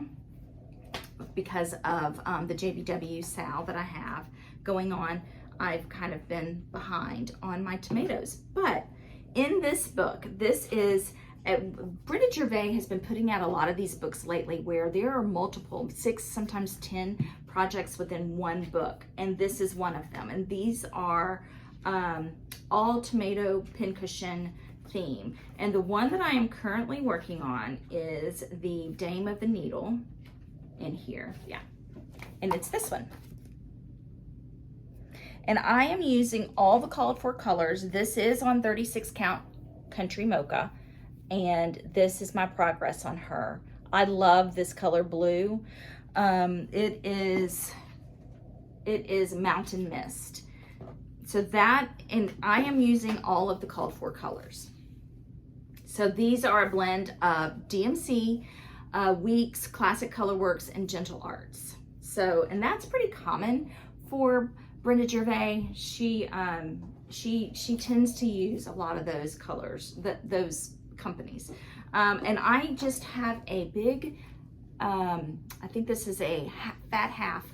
because of the JBW sale that I have going on. I've kind of been behind on my tomatoes. But in this book, this is, Brenda Gervais has been putting out a lot of these books lately where there are multiple, 6, sometimes 10 projects within one book. And this is one of them. And these are all tomato pincushion theme. And the one that I am currently working on is the Dame of the Needle in here. Yeah. And it's this one. And I am using all the called for colors. This is on 36 count Country Mocha, and this is my progress on her. I love this color blue. It is Mountain Mist. So that, and I am using all of the called for colors. So these are a blend of DMC, Weeks, Classic Colorworks, and Gentle Arts. So, and that's pretty common for Brenda Gervais. She tends to use a lot of those colors, those companies. And I just have a big, I think this is a fat half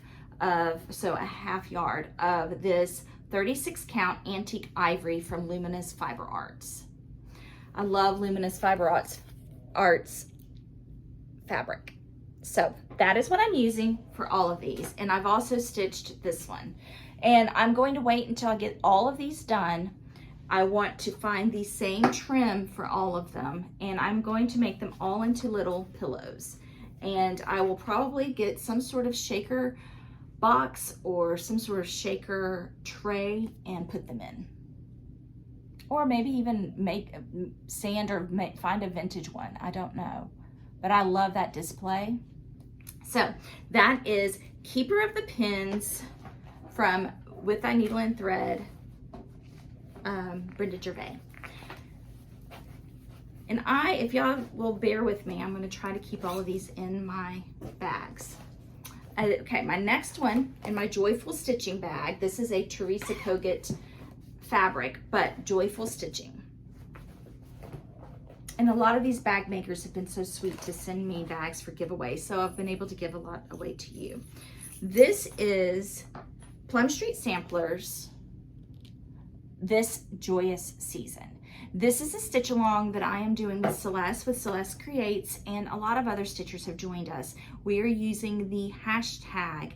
of, so a half yard of this 36 count antique ivory from Luminous Fiber Arts. I love Luminous Fiber Arts fabric. So that is what I'm using for all of these. And I've also stitched this one. And I'm going to wait until I get all of these done. I want to find the same trim for all of them. And I'm going to make them all into little pillows. And I will probably get some sort of shaker box or some sort of shaker tray and put them in. Or maybe even make sand or find a vintage one. I don't know. But I love that display. So that is Keeper of the Pins from With Thy Needle and Thread, Brenda Gervais. And if y'all will bear with me, I'm going to try to keep all of these in my bags. Okay, my next one in my Joyful Stitching bag. This is a Teresa Kogut fabric, but Joyful Stitching. And a lot of these bag makers have been so sweet to send me bags for giveaway, so I've been able to give a lot away to you. This is Plum Street Samplers, this Joyous season. This is a stitch along that I am doing with Celeste Creates, and a lot of other stitchers have joined us. We are using the hashtag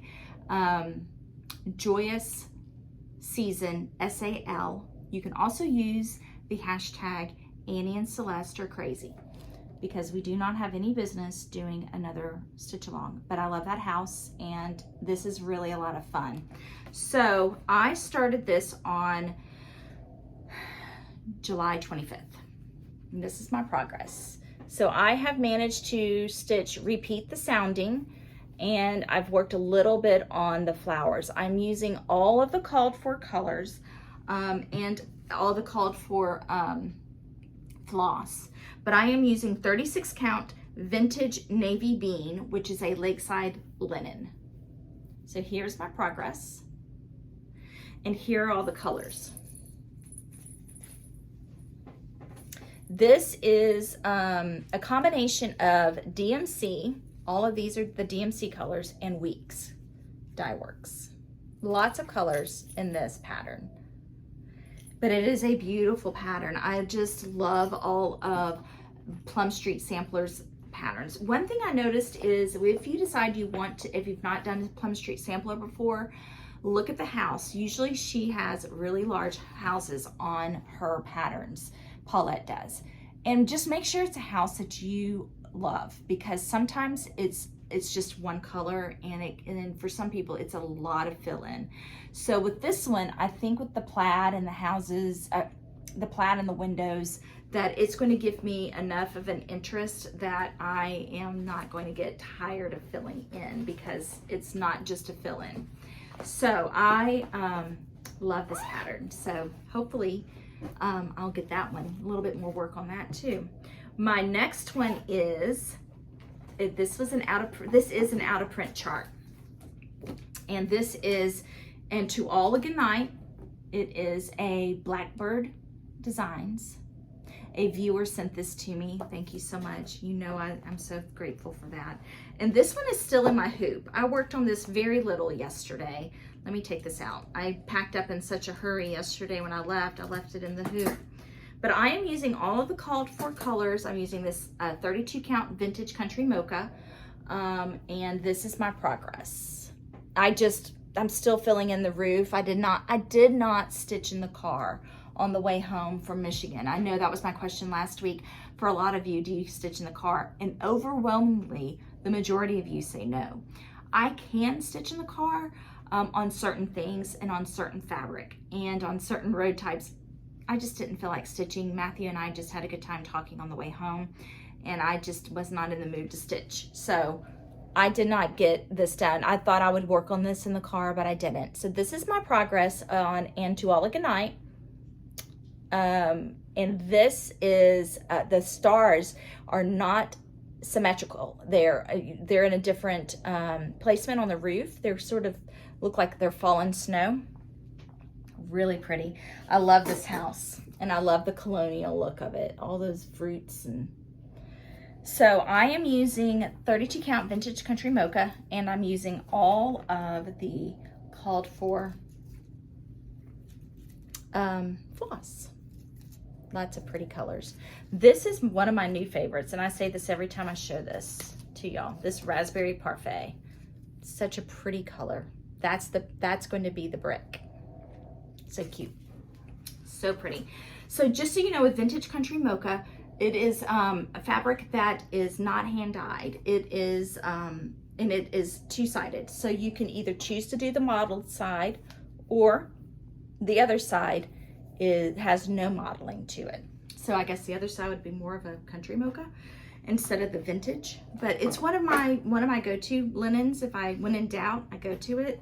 Joyous Season, SAL. You can also use the hashtag Annie and Celeste are crazy, because we do not have any business doing another stitch along, but I love that house and this is really a lot of fun. So I started this on July 25th. And this is my progress. So I have managed to repeat the sounding, and I've worked a little bit on the flowers. I'm using all of the called for colors and all the called for floss, but I am using 36 count vintage navy bean, which is a lakeside linen. So here's my progress, and here are all the colors. This is a combination of DMC, all of these are the DMC colors, and Weeks. dye works. Lots of colors in this pattern, but it is a beautiful pattern. I just love all of Plum Street Samplers patterns. One thing I noticed is if you decide you want to, if you've not done a Plum Street Sampler before, look at the house. Usually she has really large houses on her patterns. Paulette does. And just make sure it's a house that you love, because sometimes it's just one color, and for some people it's a lot of fill-in. So with this one, I think with the plaid and the houses, the plaid and the windows, that it's going to give me enough of an interest that I am not going to get tired of filling in, because it's not just a fill-in. So I love this pattern. So hopefully I'll get that one, a little bit more work on that too. My next one is, this is an out of print chart, and this is, and to all a good night, it is a Blackbird Designs. A viewer sent this to me. Thank you so much. You know I'm so grateful for that. And this one is still in my hoop. I worked on this very little yesterday. Let me take this out. I packed up in such a hurry yesterday when I left it in the hoop. But I am using all of the called for colors. I'm using this 32 count vintage country mocha, and this is my progress. I'm still filling in the roof. I did not stitch in the car on the way home from Michigan. I know that was my question last week. For a lot of you, do you stitch in the car? And overwhelmingly, the majority of you say no. I can stitch in the car on certain things and on certain fabric and on certain road types. I just didn't feel like stitching. Matthew and I just had a good time talking on the way home, and I just was not in the mood to stitch. So I did not get this done. I thought I would work on this in the car, but I didn't. So this is my progress on And To All a Good Night. And this is, the stars are not symmetrical. They're in a different placement on the roof. They're sort of look like they're fallen snow. Really pretty. I love this house, and I love the colonial look of it, all those fruits. And so I am using 32 count vintage country mocha, and I'm using all of the called for floss. Lots of pretty colors. This is one of my new favorites, and I say this every time I show this to y'all. This raspberry parfait. Such a pretty color. That's going to be the brick. So cute. So pretty. So just so you know, with vintage country mocha, it is a fabric that is not hand dyed. It is and it is two-sided. So you can either choose to do the modeled side, or the other side has no modeling to it. So I guess the other side would be more of a country mocha instead of the vintage. But it's one of my go-to linens. If I, when in doubt, I go to it.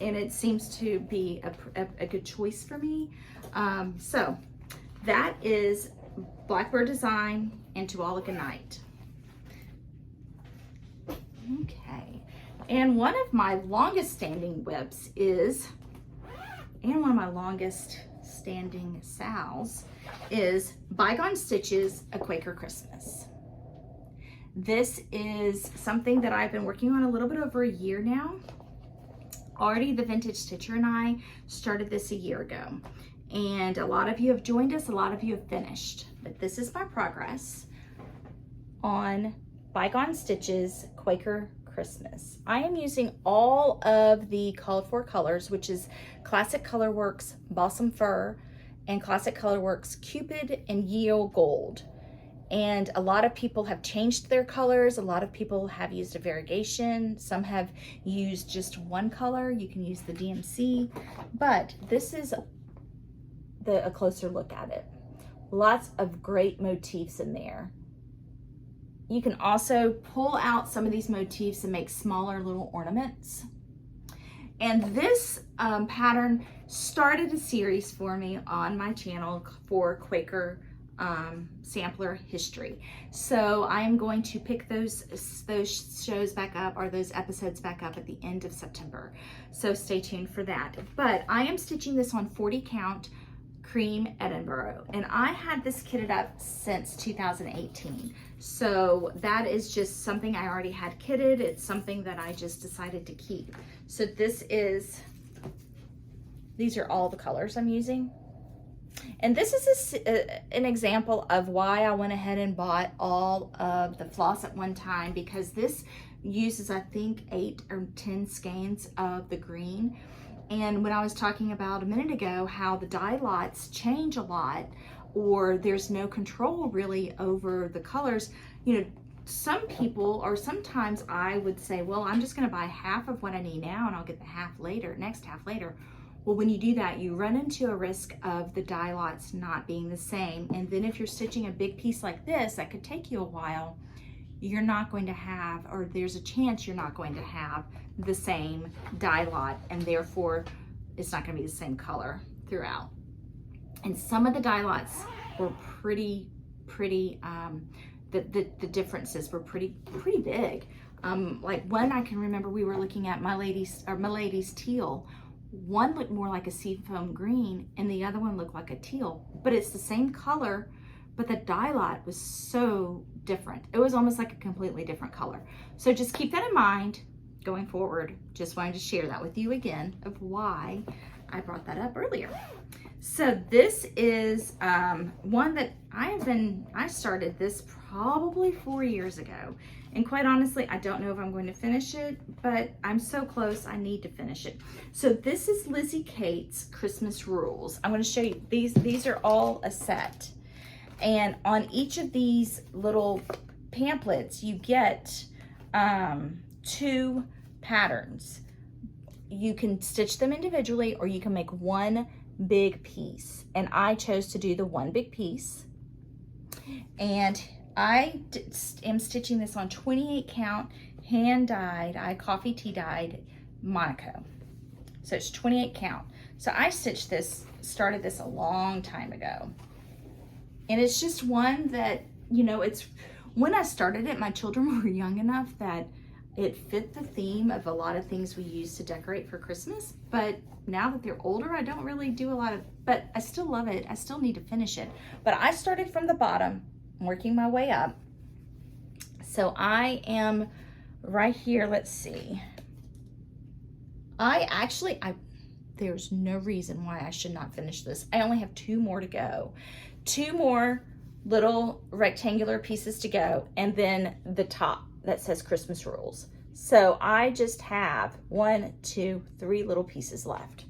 And it seems to be a good choice for me. So that is Blackbird Design and To All a Good Night. Okay, and one of my longest standing WIPs is, and one of my longest standing sals is Bygone Stitches, A Quaker Christmas. This is something that I've been working on a little bit over a year now. Already the Vintage Stitcher and I started this a year ago, and a lot of you have joined us, a lot of you have finished, but this is my progress on Bygone Stitches, Quaker Christmas. I am using all of the called for colors, which is Classic Colorworks Balsam Fir and Classic Colorworks Cupid and Yield Gold. And a lot of people have changed their colors. A lot of people have used a variegation. Some have used just one color. You can use the DMC, but this is a closer look at it. Lots of great motifs in there. You can also pull out some of these motifs and make smaller little ornaments. And this pattern started a series for me on my channel for Quaker sampler history. So I am going to pick those shows back up, or those episodes back up, at the end of September. So stay tuned for that. But I am stitching this on 40 count Cream Edinburgh. And I had this kitted up since 2018. So that is just something I already had kitted. It's something that I just decided to keep. So these are all the colors I'm using. And this is an example of why I went ahead and bought all of the floss at one time, because this uses, I think, 8 or 10 skeins of the green. And when I was talking about a minute ago how the dye lots change a lot, or there's no control really over the colors, you know, some people, or sometimes I would say, well, I'm just going to buy half of what I need now and I'll get the next half later. Well, when you do that, you run into a risk of the dye lots not being the same. And then if you're stitching a big piece like this, that could take you a while, you're not going to have, or there's a chance you're not going to have the same dye lot, and therefore it's not going to be the same color throughout. And some of the dye lots were pretty the differences were pretty big. Like one I can remember, we were looking at My Lady's teal. One looked more like a seafoam green and the other one looked like a teal, but it's the same color, but the dye lot was so different. It was almost like a completely different color. So just keep that in mind going forward. Just wanted to share that with you again of why I brought that up earlier. So this is one that I started this probably 4 years ago. And quite honestly, I don't know if I'm going to finish it, but I'm so close, I need to finish it. So this is Lizzie Kate's Christmas Rules. I'm going to show you, these are all a set. And on each of these little pamphlets, you get 2 patterns. You can stitch them individually, or you can make one big piece. And I chose to do the one big piece. And I am stitching this on 28 count hand dyed, I coffee tea dyed Monaco. So it's 28 count. So I started this a long time ago. And it's just one that, you know, it's, when I started it, my children were young enough that it fit the theme of a lot of things we use to decorate for Christmas. But now that they're older, I don't really do a lot of, but I still love it. I still need to finish it. But I started from the bottom, working my way up. So I am right here. Let's see. There's no reason why I should not finish this. I only have 2 more to go. 2 more little rectangular pieces to go, and then the top that says Christmas Rules. So I just have 1, 2, 3 little pieces left.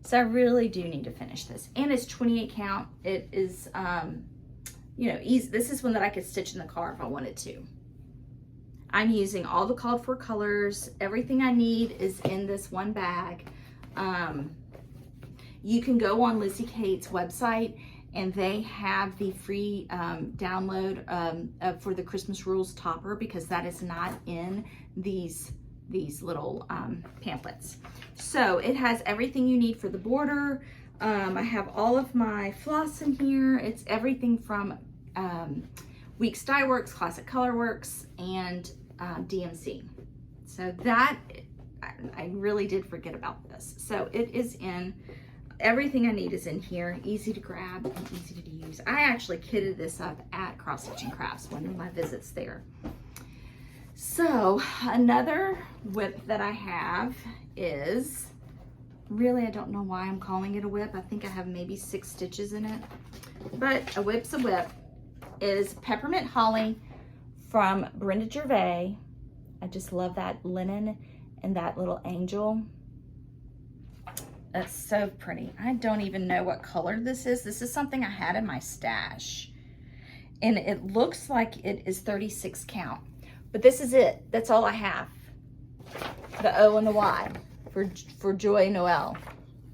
So I really do need to finish this. And it's 28 count. It is, you know, easy. This is one that I could stitch in the car if I wanted to. I'm using all the called for colors. Everything I need is in this one bag. You can go on Lizzie Kate's website, and they have the free download for the Christmas Rules topper, because that is not in these little pamphlets. So it has everything you need for the border. I have all of my floss in here. It's everything from Weeks Dye Works, Classic Color Works, and DMC. So that, I really did forget about this. So it is in, everything I need is in here. Easy to grab and easy to use. I actually kitted this up at Cross Stitch and Crafts, one of my visits there. So another WIP that I have is, really, I don't know why I'm calling it a WIP. I think I have maybe 6 stitches in it, but a WIP's a WIP. Is Peppermint Holly from Brenda Gervais. I just love that linen and that little angel. That's so pretty. I don't even know what color this is. This is something I had in my stash. And it looks like it is 36 count. But this is it. That's all I have. The O and the Y for Joy Noel.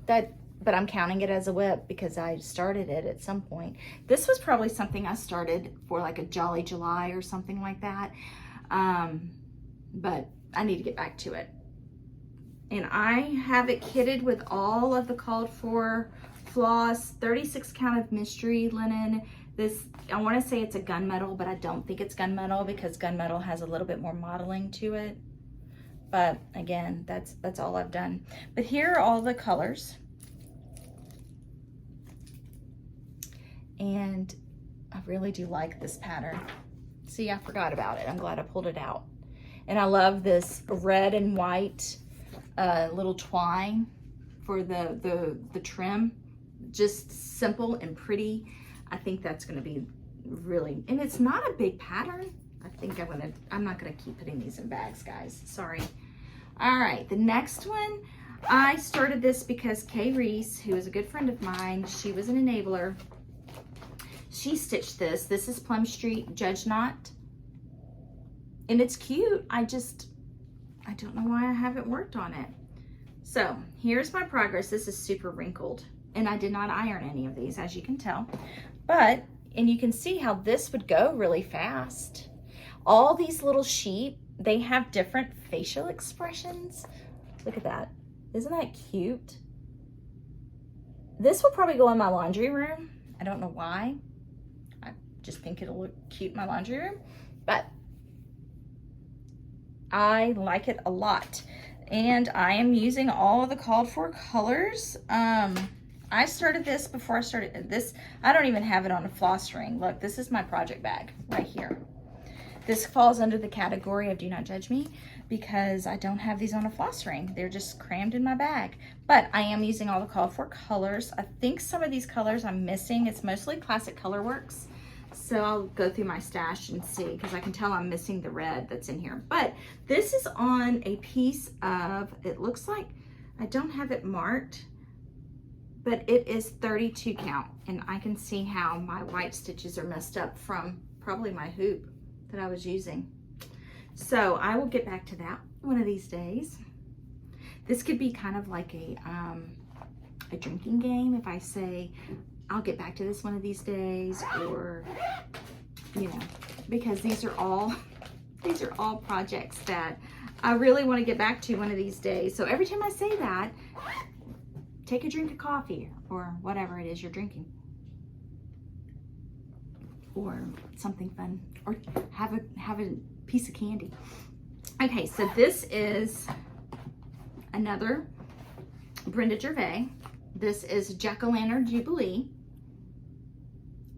But I'm counting it as a WIP because I started it at some point. This was probably something I started for like a Jolly July or something like that. But I need to get back to it. And I have it kitted with all of the called for floss, 36 count of mystery linen. This, I want to say it's a gunmetal, but I don't think it's gunmetal because gunmetal has a little bit more modeling to it. But again, that's all I've done. But here are all the colors. and I really do like this pattern. See, I forgot about it. I'm glad I pulled it out. And I love this red and white little twine for the trim. Just simple and pretty. I think that's gonna be really, and it's not a big pattern. I think I'm not gonna keep putting these in bags, guys. Sorry. All right, the next one, I started this because Kay Reese, who is a good friend of mine, she was an enabler. She stitched this. This is Plum Street Judge Knot. And it's cute. I don't know why I haven't worked on it. So here's my progress. This is super wrinkled. And I did not iron any of these, as you can tell. But, and you can see how this would go really fast. All these little sheep, they have different facial expressions. Look at that. Isn't that cute? This will probably go in my laundry room. I don't know why. I just think it'll look cute in my laundry room. But I like it a lot. And I am using all of the called for colors. I started this before I started this. I don't even have it on a floss ring. Look, this is my project bag right here. This falls under the category of do not judge me because I don't have these on a floss ring. They're just crammed in my bag. But I am using all the called for colors. I think some of these colors I'm missing. It's mostly Classic Color Works. So I'll go through my stash and see, because I can tell I'm missing the red that's in here. But this is on a piece of, it looks like, I don't have it marked, but it is 32 count. And I can see how my white stitches are messed up from probably my hoop that I was using. So I will get back to that one of these days. This could be kind of like a drinking game if I say, I'll get back to this one of these days, or, you know, because these are all projects that I really want to get back to one of these days. So every time I say that, take a drink of coffee or whatever it is you're drinking, or something fun, or have a piece of candy. Okay, so this is another Brenda Gervais. This is Jack-O-Lantern Jubilee.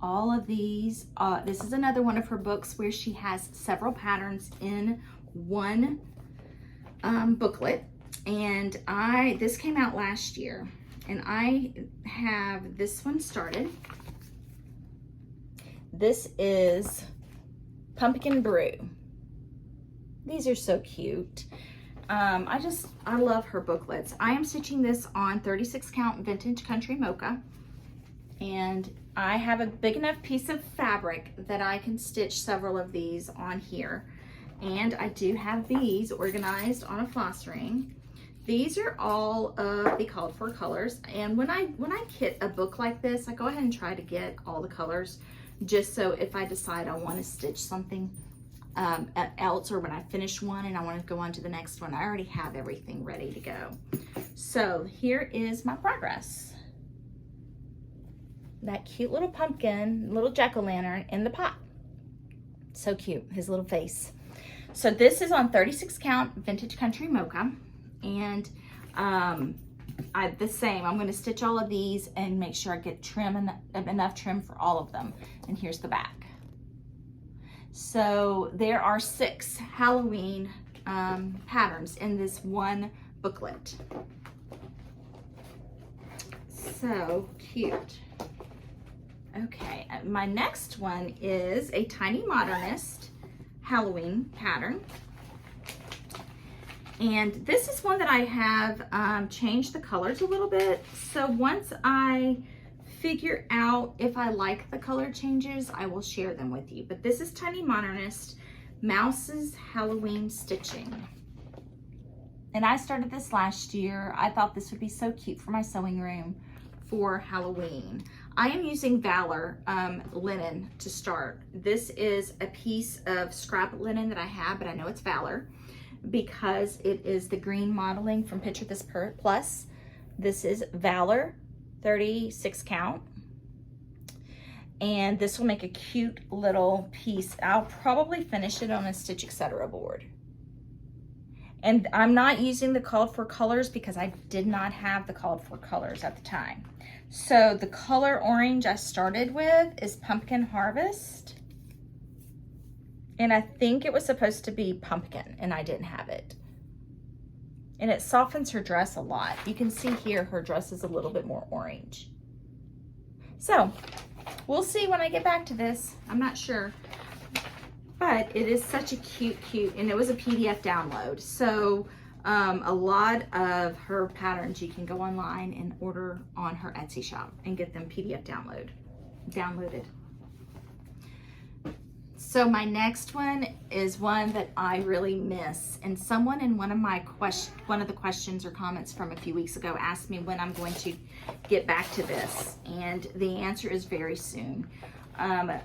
All of these, this is another one of her books where she has several patterns in one booklet. And this came out last year, and I have this one started. This is Pumpkin Brew. These are so cute. I love her booklets. I am stitching this on 36 count vintage country mocha, and I have a big enough piece of fabric that I can stitch several of these on here. And I do have these organized on a floss ring. These are all of the called for colors. And when I kit a book like this, I go ahead and try to get all the colors, just so if I decide I want to stitch something else, or when I finish one and I want to go on to the next one, I already have everything ready to go. So here is my progress. That cute little pumpkin, little jack-o'-lantern in the pot. So cute, his little face. So this is on 36 count vintage country mocha, and the same, I'm going to stitch all of these and make sure I get enough trim for all of them. And here's the back. So there are 6 Halloween patterns in this one booklet. So cute. Okay, my next one is a Tiny Modernist Halloween pattern. And this is one that I have changed the colors a little bit. So once I figure out if I like the color changes, I will share them with you. But this is Tiny Modernist Mouse's Halloween Stitching. And I started this last year. I thought this would be so cute for my sewing room for Halloween. I am using Valor linen to start. This is a piece of scrap linen that I have, but I know it's Valor because it is the green modeling from Picture This Plus. This is Valor 36 count. And this will make a cute little piece. I'll probably finish it on a Stitch Etc. board. And I'm not using the called for colors because I did not have the called for colors at the time. So the color orange I started with is Pumpkin Harvest. And I think it was supposed to be pumpkin and I didn't have it. And it softens her dress a lot. You can see here her dress is a little bit more orange. So we'll see when I get back to this. I'm not sure. But it is such a cute, and it was a PDF download. So a lot of her patterns you can go online and order on her Etsy shop and get them PDF downloaded. So my next one is one that I really miss. And someone in one of the questions or comments from a few weeks ago asked me when I'm going to get back to this. And the answer is very soon. It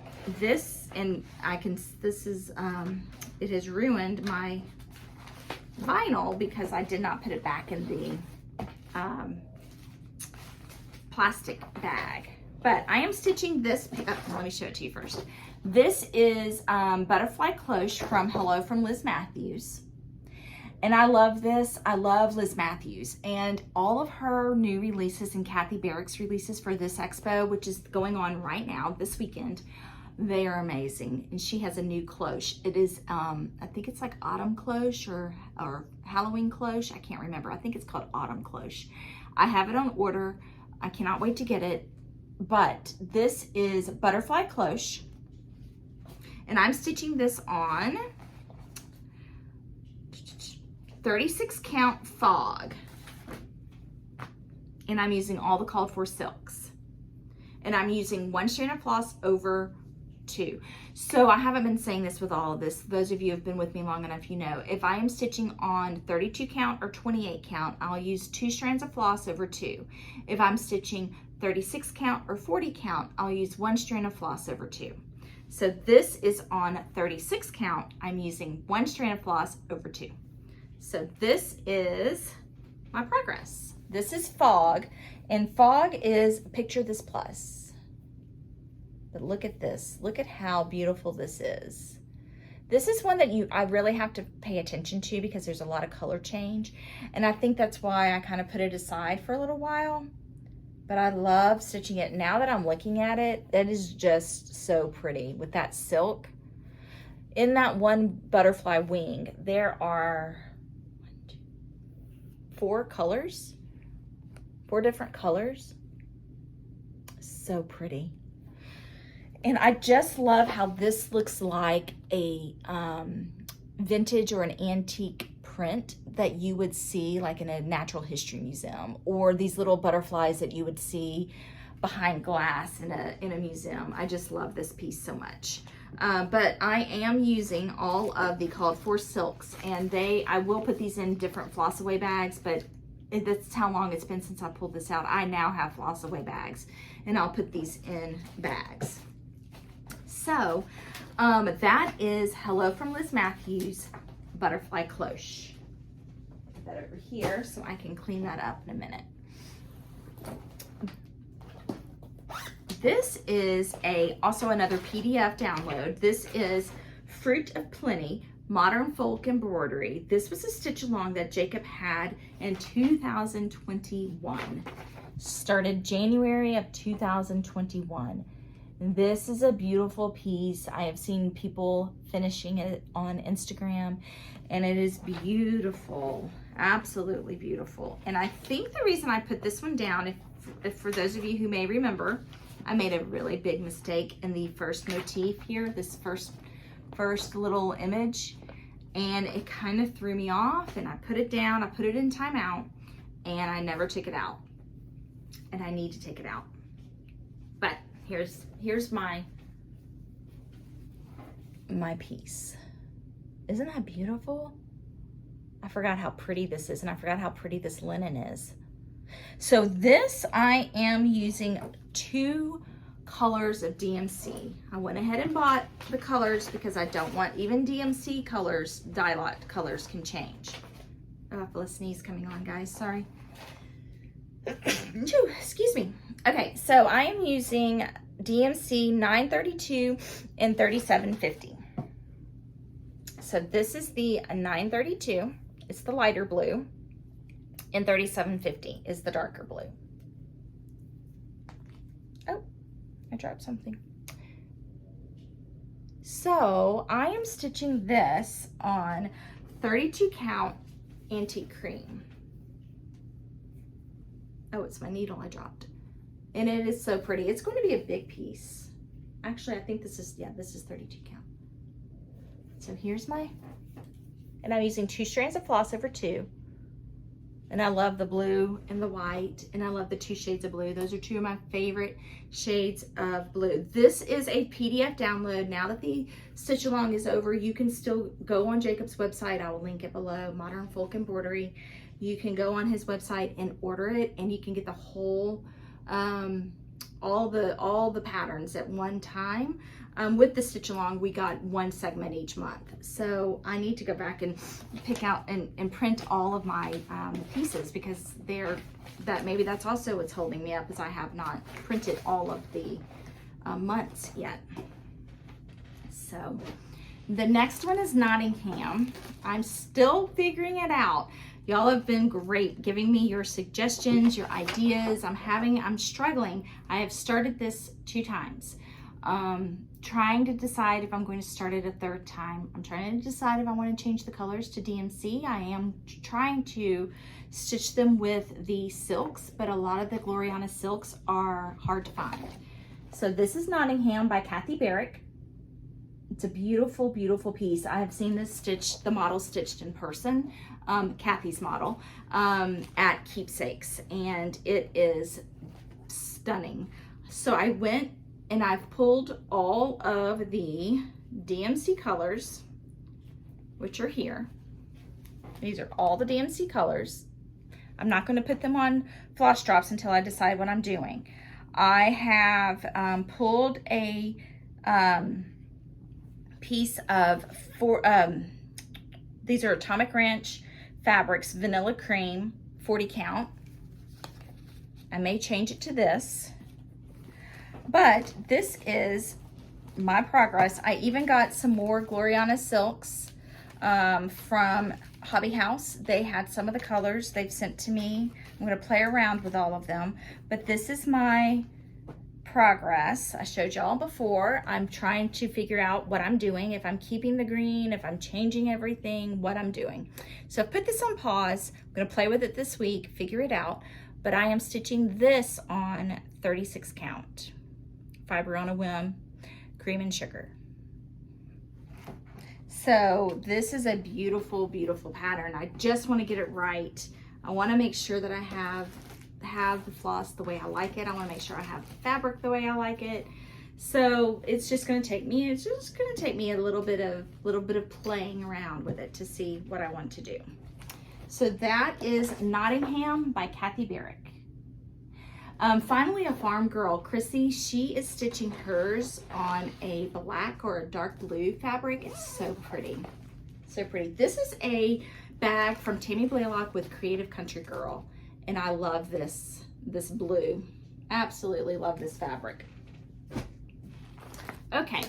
has ruined my vinyl because I did not put it back in the plastic bag. But I am stitching this, let me show it to you first. This is Butterfly Cloche from Hello from Liz Matthews. And I love this. I love Liz Matthews and all of her new releases and Kathy Barrick's releases for this expo, which is going on right now this weekend. They are amazing. And she has a new cloche. It is, I think it's like autumn cloche or Halloween cloche. I can't remember. I think it's called autumn cloche. I have it on order. I cannot wait to get it. But this is Butterfly Cloche. And I'm stitching this on 36 count fog. And I'm using all the called for silks. And I'm using 1 strand of floss over 2. So I haven't been saying this with all of this. Those of you who have been with me long enough, you know, if I am stitching on 32 count or 28 count, I'll use 2 strands of floss over 2. If I'm stitching 36 count or 40 count, I'll use 1 strand of floss over 2. So this is on 36 count. I'm using 1 strand of floss over 2. So this is my progress. This is fog, and fog is, picture this plus. But look at this. Look at how beautiful this is. This is one that I really have to pay attention to because there's a lot of color change. And I think that's why I kind of put it aside for a little while. But I love stitching it. Now that I'm looking at it, it is just so pretty with that silk. In that one butterfly wing, there are 4 colors, 4 different colors. So pretty. And I just love how this looks like a vintage or an antique print that you would see like in a natural history museum, or these little butterflies that you would see behind glass in a museum. I just love this piece so much. But I am using all of the called for silks, and I will put these in different floss away bags, but that's how long it's been since I pulled this out. I now have floss away bags, and I'll put these in bags. So that is Hello from Liz Matthews Butterfly Cloche. Put that over here so I can clean that up in a minute. This is also another PDF download. This is Fruit of Plenty Modern Folk Embroidery. This was a stitch along that Jacob had in 2021. Started January of 2021. This is a beautiful piece. I have seen people finishing it on Instagram, and it is beautiful, absolutely beautiful. And I think the reason I put this one down, if for those of you who may remember, I made a really big mistake in the first motif here, this first little image, and it kind of threw me off, and I put it down, I put it in timeout, and I never took it out, and I need to take it out. But here's my piece. Isn't that beautiful? I forgot how pretty this is, and I forgot how pretty this linen is. So this, I am using 2 colors of DMC. I went ahead and bought the colors because I don't want, even DMC colors, dye lot colors can change. Oh, I feel a sneeze coming on, guys, sorry. Excuse me. Okay, so I am using DMC 932 and 3750. So this is the 932, It's the lighter blue, and $37.50 is the darker blue. Oh, I dropped something. So I am stitching this on 32 count antique cream. Oh, it's my needle I dropped. And it is so pretty. It's going to be a big piece. Actually, I think this is, yeah, this is 32 count. So here's my, and I'm using 2 strands of floss over 2. And I love the blue and the white, and I love the 2 shades of blue. Those are 2 of my favorite shades of blue. This is a PDF download. Now that the stitch along is over, you can still go on Jacob's website. I will link it below, Modern Folk Embroidery. You can go on his website and order it, and you can get the whole, all the patterns at one time. With the stitch along, we got 1 segment each month. So I need to go back and pick out and print all of my pieces, because maybe that's also what's holding me up, is I have not printed all of the months yet. So the next one is Nottingham. I'm still figuring it out. Y'all have been great giving me your suggestions, your ideas. I'm struggling. I have started this 2 times. Trying to decide if I'm going to start it a 3rd time. I'm trying to decide if I want to change the colors to DMC. I am trying to stitch them with the silks, but a lot of the Gloriana silks are hard to find. So this is Nottingham by Kathy Barrick. It's a beautiful, beautiful piece. I have seen this stitched, the model stitched in person, Kathy's model, at Keepsakes, and it is stunning. So I went and I've pulled all of the DMC colors, which are here. These are all the DMC colors. I'm not going to put them on floss drops until I decide what I'm doing. I have pulled a piece of these are Atomic Ranch Fabrics Vanilla Cream 40 count. I may change it to this, but this is my progress. I even got some more Gloriana silks from Hobby House. They had some of the colors they've sent to me. I'm going to play around with all of them, but this is my progress. I showed y'all before. I'm trying to figure out what I'm doing, if I'm keeping the green, if I'm changing everything, what I'm doing. So I've put this on pause. I'm going to play with it this week, figure it out, but I am stitching this on 36 count. Fiber on a Whim, cream and sugar. So this is a beautiful, beautiful pattern. I just want to get it right. I want to make sure that I have the floss the way I like it. I want to make sure I have the fabric the way I like it. So it's just going to take me, a little bit of playing around with it to see what I want to do. So that is Nottingham by Kathy Barrick. Finally, a farm girl, Chrissy, she is stitching hers on a black or a dark blue fabric. It's so pretty, so pretty. This is a bag from Tammy Blaylock with Creative Country Girl, and I love this blue. Absolutely love this fabric. Okay,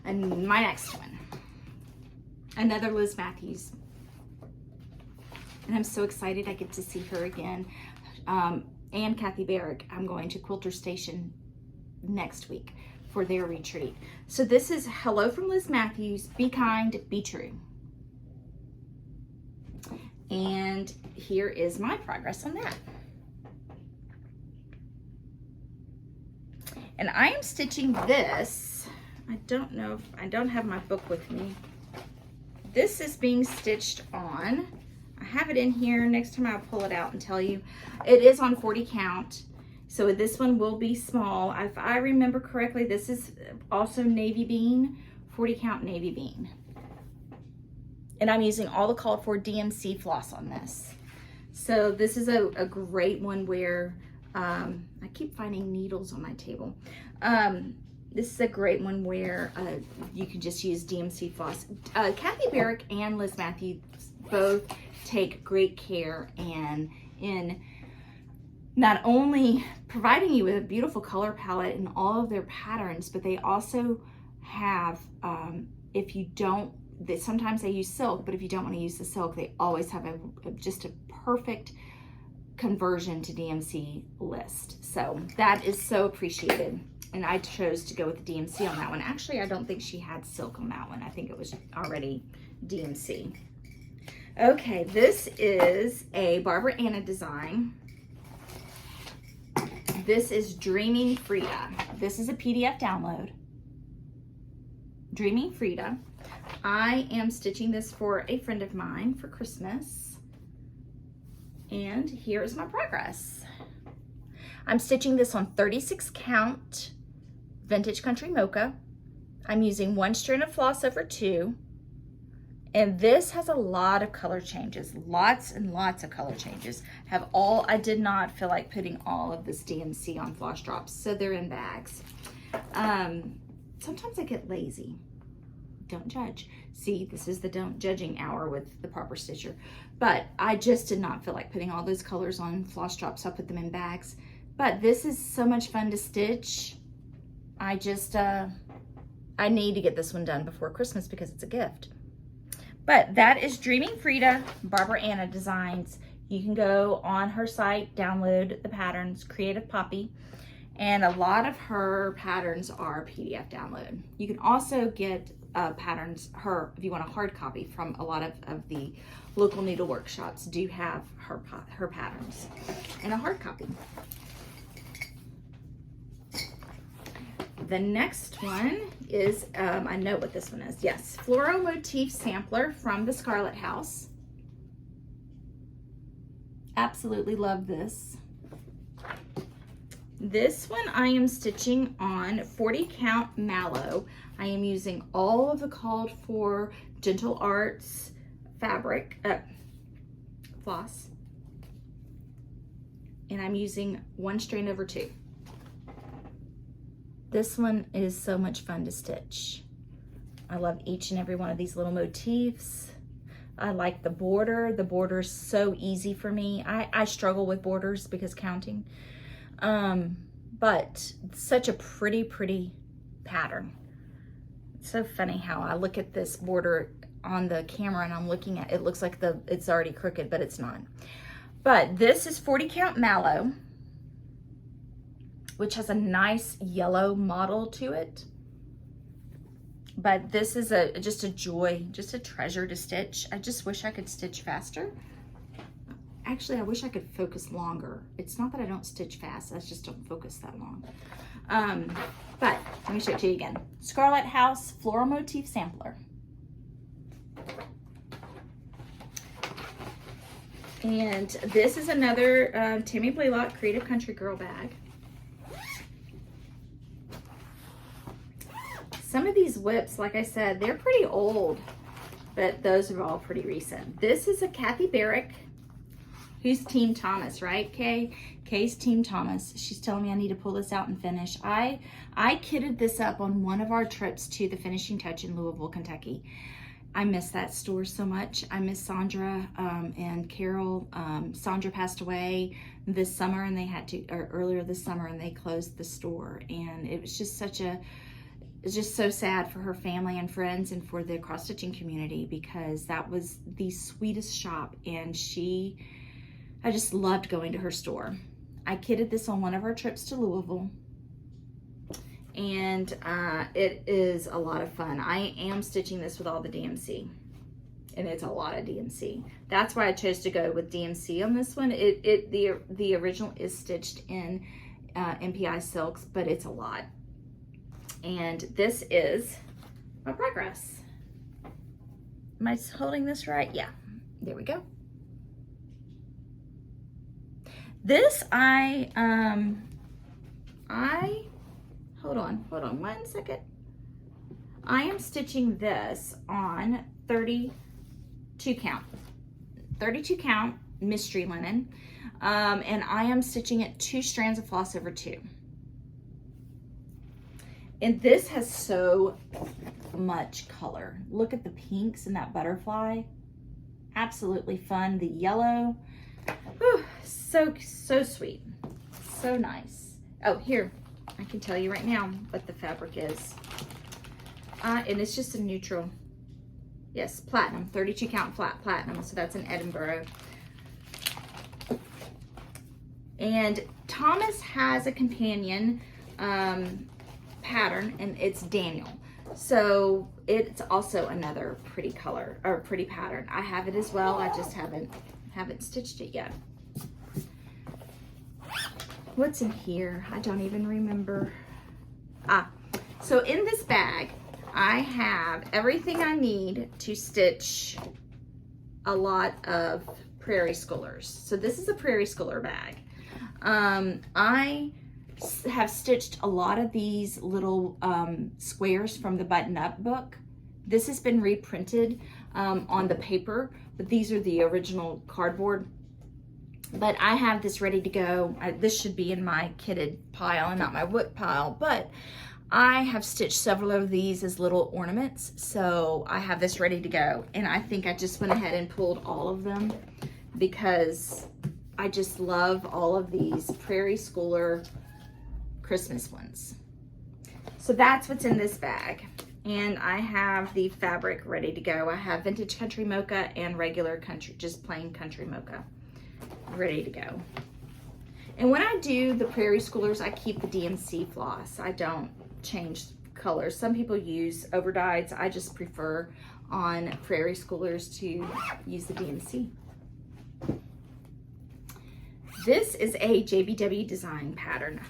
and my next one, another Liz Matthews, and I'm so excited I get to see her again. And Kathy Barrick. I'm going to Quilter Station next week for their retreat. So this is Hello from Liz Matthews, Be Kind, Be True. And here is my progress on that. And I am stitching this. I don't know if I don't have my book with me. This is being stitched on, I have it in here. Next time I'll pull it out and tell you. It is on 40 count. So this one will be small. If I remember correctly, this is also navy bean, 40 count navy bean. And I'm using all the Call for DMC floss on this. So this is a great one where, I keep finding needles on my table. This is a great one where you can just use DMC floss. Kathy Barrick and Liz Matthews both take great care in not only providing you with a beautiful color palette in all of their patterns, but they also have, if you don't sometimes they use silk, but if you don't want to use the silk, they always have just a perfect conversion to DMC list. So that is so appreciated. And I chose to go with the DMC on that one. Actually, I don't think she had silk on that one. I think it was already DMC. Okay, this is a Barbara Anna design. This is Dreaming Frida. This is a PDF download. Dreaming Frida. I am stitching this for a friend of mine for Christmas. And here is my progress. I'm stitching this on 36 count Vintage Country Mocha. I'm using 1 strand of floss over 2. And this has a lot of color changes, lots and lots of color changes. I did not feel like putting all of this DMC on floss drops, so they're in bags. Sometimes I get lazy. Don't judge. See, this is the don't judging hour with the proper stitcher. But I just did not feel like putting all those colors on floss drops, so I put them in bags. But this is so much fun to stitch. I need to get this one done before Christmas because it's a gift. But that is Dreaming Frida, Barbara Anna Designs. You can go on her site, download the patterns, Creative Poppy, and a lot of her patterns are PDF download. You can also get patterns, if you want a hard copy, from a lot of the local needle workshops do have her patterns in a hard copy. The next one is, I know what this one is. Yes, Floral Motif Sampler from the Scarlet House. Absolutely love this. This one I am stitching on 40 count mallow. I am using all of the called for Gentle Arts fabric, floss. And I'm using 1 strand over 2. This one is so much fun to stitch. I love each and every one of these little motifs. I like the border. The border is so easy for me. I struggle with borders because counting. But such a pretty, pretty pattern. It's so funny how I look at this border on the camera and I'm looking at it, looks like it's already crooked, but it's not. But this is 40 count mallow, which has a nice yellow model to it. But this is just a joy, just a treasure to stitch. I just wish I could stitch faster. Actually, I wish I could focus longer. It's not that I don't stitch fast, I just don't focus that long. But let me show it to you again. Scarlet House Floral Motif Sampler. And this is another Tammy Blaylock Creative Country Girl bag. Some of these WIPs, like I said, they're pretty old, but those are all pretty recent. This is a Kathy Barrick, who's Team Thomas, right, Kay? Kay's Team Thomas. She's telling me I need to pull this out and finish. I kitted this up on one of our trips to the Finishing Touch in Louisville, Kentucky. I miss that store so much. I miss Sandra and Carol. Sandra passed away this summer, and they had to, or earlier this summer, and they closed the store. And it was just it's just so sad for her family and friends and for the cross-stitching community, because that was the sweetest shop, and I just loved going to her store. I kitted this on one of our trips to Louisville, and it is a lot of fun. I am stitching this with all the DMC, and it's a lot of DMC. That's why I chose to go with DMC on this one. The original is stitched in MPI silks, but it's a lot. And this is my progress. Am I holding this right? Yeah, there we go. This hold on 1 second. I am stitching this on 32 count mystery linen, and I am stitching it 2 strands of floss over 2. And this has so much color. Look at the pinks and that butterfly. Absolutely fun. The yellow. Whew, so sweet. So nice. Oh, here. I can tell you right now what the fabric is. And it's just a neutral Yes, platinum, 32 count flat platinum. So that's in Edinburgh. And Thomas has a companion pattern, and it's Daniel. So it's also another pretty color or pretty pattern. I have it as well. I just haven't stitched it yet. What's in here? I don't even remember. So in this bag, I have everything I need to stitch a lot of Prairie Schoolers. So this is a Prairie Schooler bag. I have stitched a lot of these little squares from the Button Up book. This has been reprinted on the paper, but these are the original cardboard. But I have this ready to go. This should be in my kitted pile and not my WIP pile, but I have stitched several of these as little ornaments, so I have this ready to go. And I think I just went ahead and pulled all of them because I just love all of these Prairie Schooler Christmas ones. So that's what's in this bag. And I have the fabric ready to go. I have vintage country mocha and regular country, just plain country mocha ready to go. And when I do the Prairie Schoolers, I keep the DMC floss. I don't change colors. Some people use overdyes. I just prefer on Prairie Schoolers to use the DMC. This is a JBW Design pattern.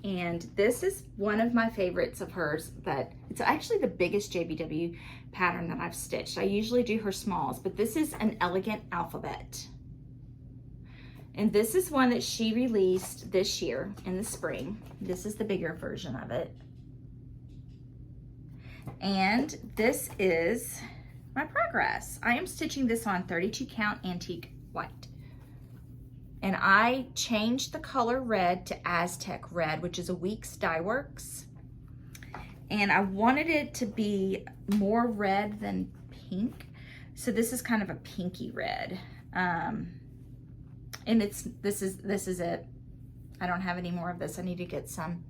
And this is one of my favorites of hers, but it's actually the biggest JBW pattern that I've stitched. I usually do her smalls, but this is an elegant alphabet. And this is one that she released this year in the spring. This is the bigger version of it. And this is my progress. I am stitching this on 32 count antique white. And I changed the color red to Aztec red, which is a Weeks Dye Works. And I wanted it to be more red than pink. So this is kind of a pinky red. And this is it. I don't have any more of this. I need to get some.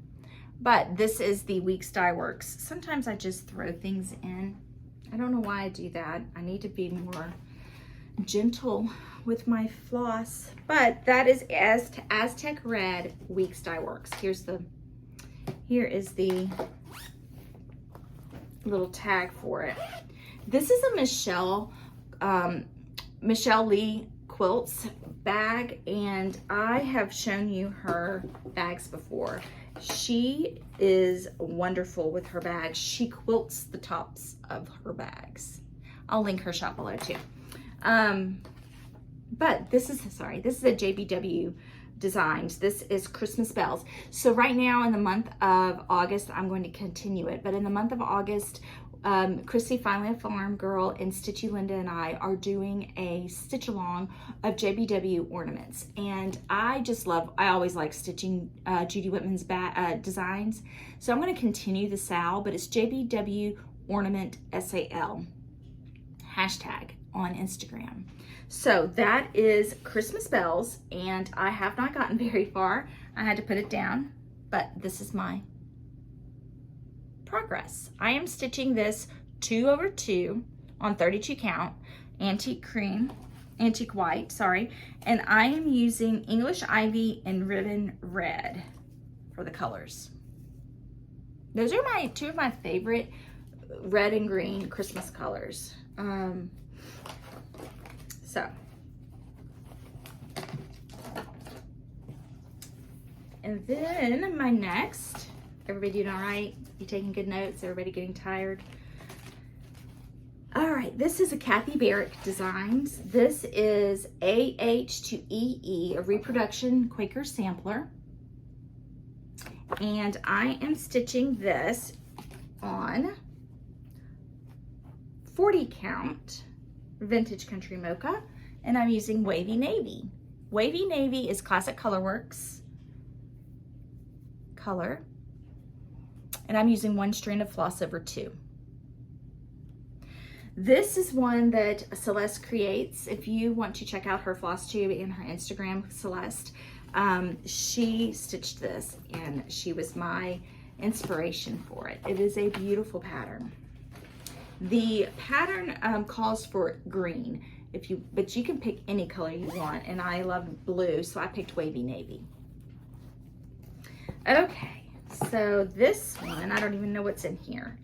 But this is the Weeks Dye Works. Sometimes I just throw things in. I don't know why I do that. I need to be more gentle with my floss. But that is Aztec Red Weeks Dye Works. Here is the little tag for it. This is a Michelle Lee Quilts bag, and I have shown you her bags before. She is wonderful with her bags. She quilts the tops of her bags. I'll link her shop below too. But this is a JBW Designs. This is Christmas Bells. So right now in the month of August, I'm going to continue it, but in the month of August, Chrissy, Finally a Farm Girl, and stitchylinda and I are doing a stitch along of JBW ornaments. And I always like stitching Judy Whitman's designs. So I'm going to continue the SAL, but it's JBW Ornament SAL hashtag on Instagram. So that is Christmas Bells, and I have not gotten very far. I had to put it down, but this is my progress. I am stitching this 2/2 on 32 count antique white, sorry, and I am using English Ivy and Ribbon Red for the colors. Those are two of my favorite red and green Christmas colors. So, and then my next, everybody doing all right? You taking good notes? Everybody getting tired? All right, this is a Kathy Barrick Designs. This is AH to EE, a reproduction Quaker sampler. And I am stitching this on 40 count vintage country mocha, and I'm using Wavy Navy. Wavy Navy is Classic Colorworks color, and I'm using 1 strand of floss over 2. This is one that Celeste creates. If you want to check out her FlossTube and her Instagram, Celeste, she stitched this, and she was my inspiration for it. It is a beautiful pattern. The pattern calls for green, but you can pick any color you want, and I love blue, so I picked wavy navy. Okay, so this one, I don't even know what's in here.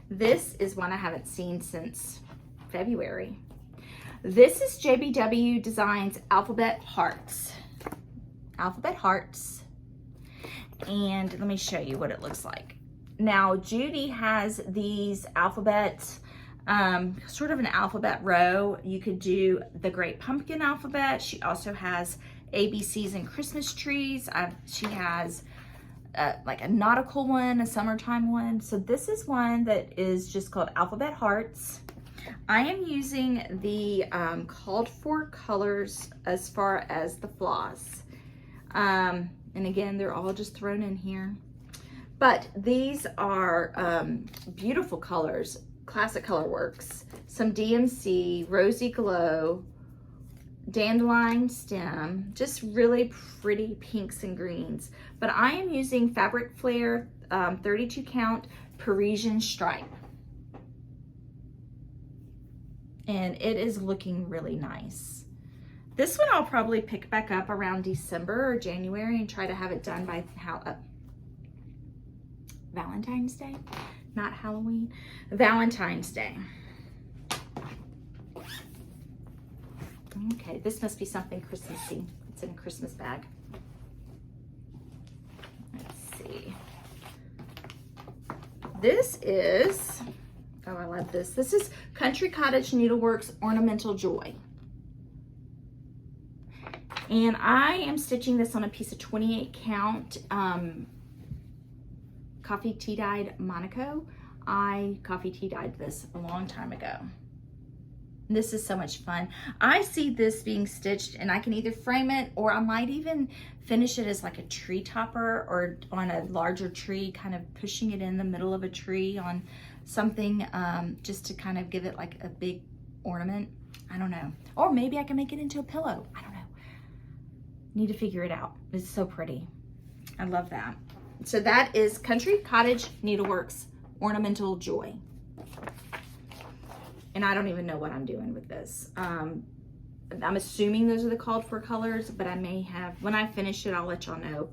This is one I haven't seen since February. This is JBW Designs Alphabet Hearts. Alphabet Hearts. And let me show you what it looks like. Now, Judy has these alphabets, sort of an alphabet row. You could do the Great Pumpkin alphabet. She also has ABCs and Christmas trees. She has like a nautical one, a summertime one. So this is one that is just called Alphabet Hearts. I am using the called for colors as far as the floss. And again, they're all just thrown in here. But these are beautiful colors, classic color works. Some DMC, Rosy Glow, Dandelion Stem, just really pretty pinks and greens. But I am using Fabric Flair 32 count Parisian stripe. And it is looking really nice. This one I'll probably pick back up around December or January and try to have it done by Valentine's Day, not Halloween, Valentine's Day. Okay, this must be something Christmassy. It's in a Christmas bag. Let's see. This is, oh, I love this. This is Country Cottage Needleworks Ornamental Joy. And I am stitching this on a piece of 28 count coffee tea dyed Monaco. I coffee tea dyed this a long time ago. This is so much fun. I see this being stitched and I can either frame it or I might even finish it as like a tree topper or on a larger tree, kind of pushing it in the middle of a tree on something just to kind of give it like a big ornament. I don't know. Or maybe I can make it into a pillow. I don't know. Need to figure it out. It's so pretty. I love that. So that is Country Cottage Needleworks Ornamental Joy. And I don't even know what I'm doing with this. I'm assuming those are the called for colors, but I may have, when I finish it, I'll let y'all know.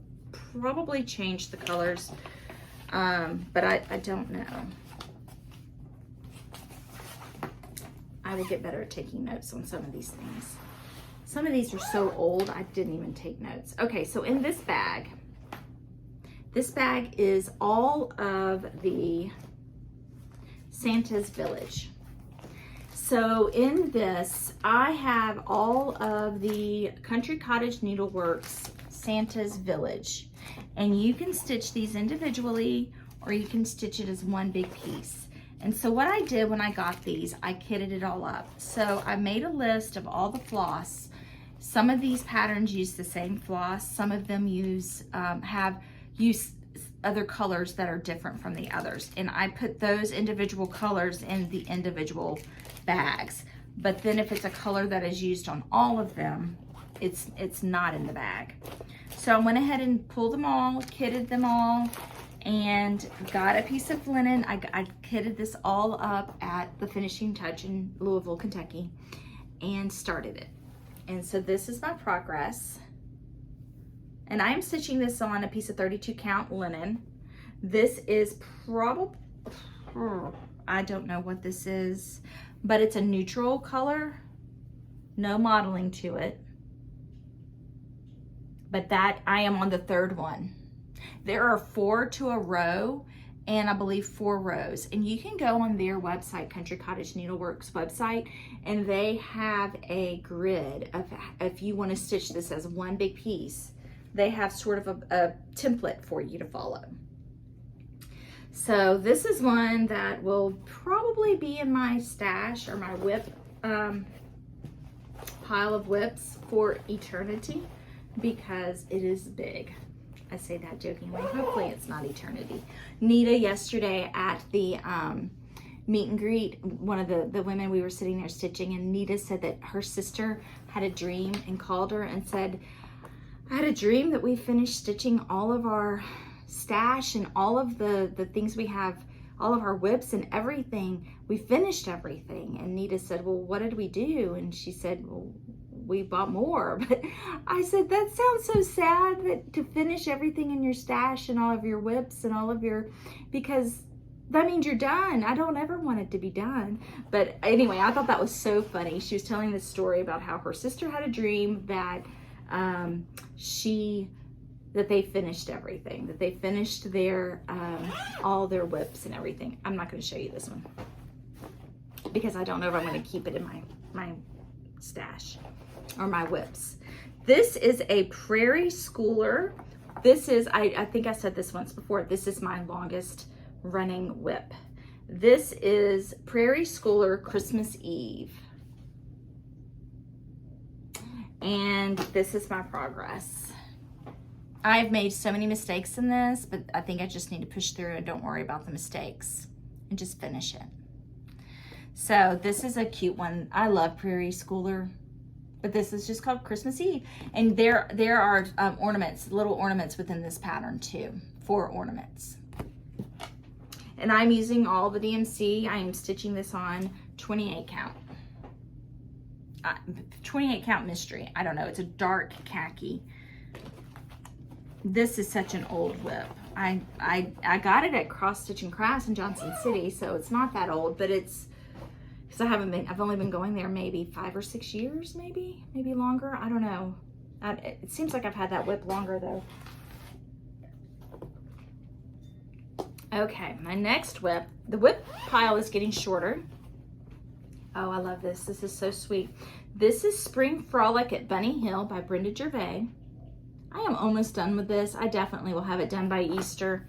Probably change the colors, but I don't know. I will get better at taking notes on some of these things. Some of these are so old, I didn't even take notes. Okay, so in this bag is all of the Santa's Village. So in this, I have all of the Country Cottage Needleworks Santa's Village. And you can stitch these individually or you can stitch it as one big piece. And so what I did when I got these, I kitted it all up. So I made a list of all the floss. Some of these patterns use the same floss. Some of them use other colors that are different from the others. And I put those individual colors in the individual bags. But then if it's a color that is used on all of them, it's not in the bag. So I went ahead and pulled them all, kitted them all, and got a piece of linen. I kitted this all up at the Finishing Touch in Louisville, Kentucky, and started it. And so this is my progress. And I am stitching this on a piece of 32 count linen. This is probably, I don't know what this is, but it's a neutral color, no modeling to it. But that, I am on the third one. There are 4 to a row, and I believe 4 rows. And you can go on their website, Country Cottage Needleworks website, and they have a grid of if you want to stitch this as one big piece. They have sort of a template for you to follow. So this is one that will probably be in my stash or my WIP pile of WIPs for eternity because it is big. I say that jokingly. Hopefully it's not eternity. Nita yesterday at the meet and greet, one of the women, we were sitting there stitching, and Nita said that her sister had a dream and called her and said, I had a dream that we finished stitching all of our stash and all of the things we have all of our whips and everything. We finished everything. And Nita said, well, what did we do? And she said, well, we bought more. But I said, that sounds so sad, that to finish everything in your stash and all of your whips and all of your, because that means you're done. I don't ever want it to be done. But anyway, I thought that was so funny. She was telling this story about how her sister had a dream that that they finished everything, that they finished their all their whips and everything. I'm not going to show you this one because I don't know if I'm going to keep it in my stash or my whips. This is a Prairie Schooler. This is, I think I said this once before, this is my longest running whip. This is Prairie Schooler Christmas Eve. And this is my progress. I've made so many mistakes in this, but I think I just need to push through and don't worry about the mistakes and just finish it. So this is a cute one. I love Prairie Schooler, but this is just called Christmas Eve. And there are ornaments, little ornaments within this pattern too, 4 ornaments. And I'm using all the DMC. I am stitching this on 28 count. 28 count mystery. I don't know. It's a dark khaki. This is such an old whip. I got it at Cross Stitch and Crafts in Johnson City, so it's not that old, but it's because I've only been going there maybe 5 or 6 years, maybe longer. I don't know. It seems like I've had that whip longer though. Okay, my next whip, the whip pile is getting shorter. Oh, I love this. This is so sweet. This is Spring Frolic at Bunny Hill by Brenda Gervais. I am almost done with this. I definitely will have it done by Easter.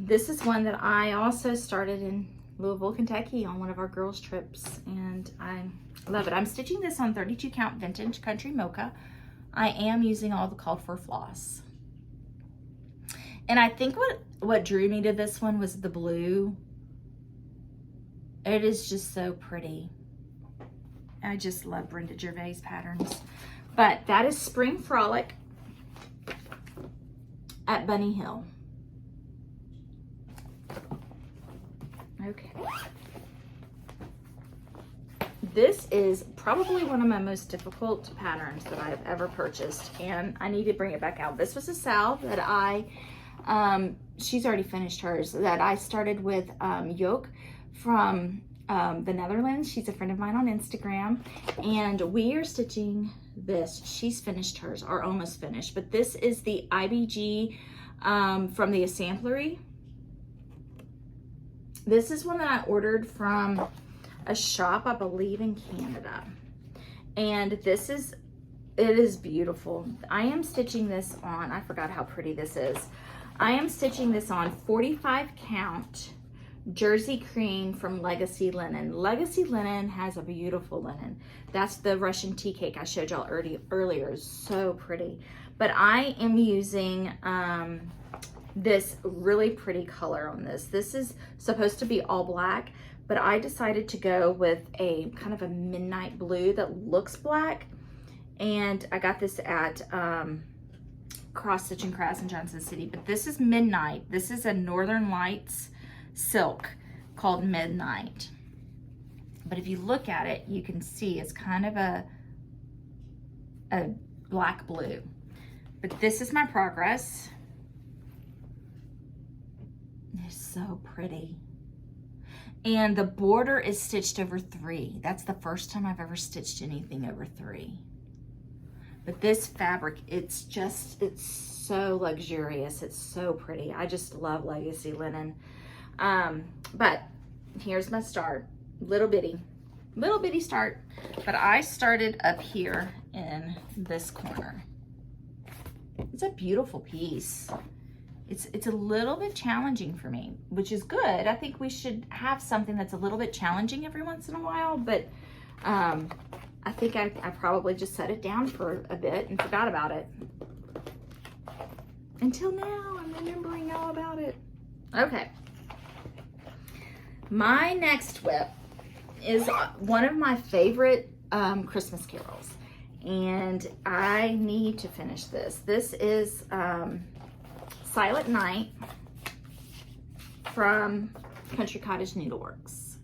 This is one that I also started in Louisville, Kentucky on one of our girls' trips, and I love it. I'm stitching this on 32 count vintage country mocha. I am using all the called for floss. And I think what drew me to this one was the blue. It is just so pretty. I just love Brenda Gervais patterns. But that is Spring Frolic at Bunny Hill. Okay. This is probably one of my most difficult patterns that I've ever purchased, and I need to bring it back out. This was a Sal that she's already finished hers, that I started with Yoke from the Netherlands. She's a friend of mine on Instagram, and we are stitching this. She's finished hers, or almost finished, but this is the IBG from the Assemblery. This is one that I ordered from a shop, I believe in Canada, and it is beautiful. I am stitching this on, I forgot how pretty this is. I am stitching this on 45 count Jersey Cream from Legacy Linen. Legacy Linen has a beautiful linen. That's the Russian tea cake I showed y'all earlier. It's so pretty. But I am using this really pretty color on this. This is supposed to be all black, but I decided to go with a kind of a midnight blue that looks black. And I got this at Cross Stitch and Crafts in Johnson City, but this is Midnight. This is a Northern Lights silk called Midnight. But if you look at it, you can see it's kind of a black blue. But this is my progress. It's so pretty. And the border is stitched over 3. That's the first time I've ever stitched anything over 3. But this fabric, it's so luxurious. It's so pretty. I just love Legacy Linen. But here's my start. Little bitty start. But I started up here in this corner. It's a beautiful piece. It's a little bit challenging for me, which is good. I think we should have something that's a little bit challenging every once in a while, but I think I probably just set it down for a bit and forgot about it. Until now, I'm remembering all about it. Okay. My next whip is one of my favorite Christmas carols, and I need to finish this. This is Silent Night. from Country Cottage Needleworks.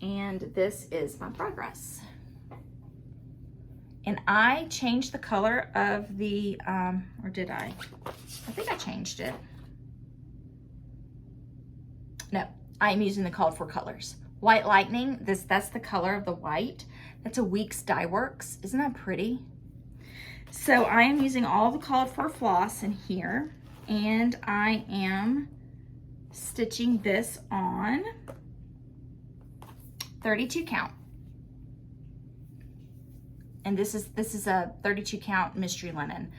And this is my progress. And I changed the color of the, or did I? I think I changed it. No, I'm using the called for colors. White Lightning, that's the color of the white. That's a Weeks Dye Works. Isn't that pretty? So I am using all the called for floss in here, and I am stitching this on 32 count. And this is a 32 count mystery linen.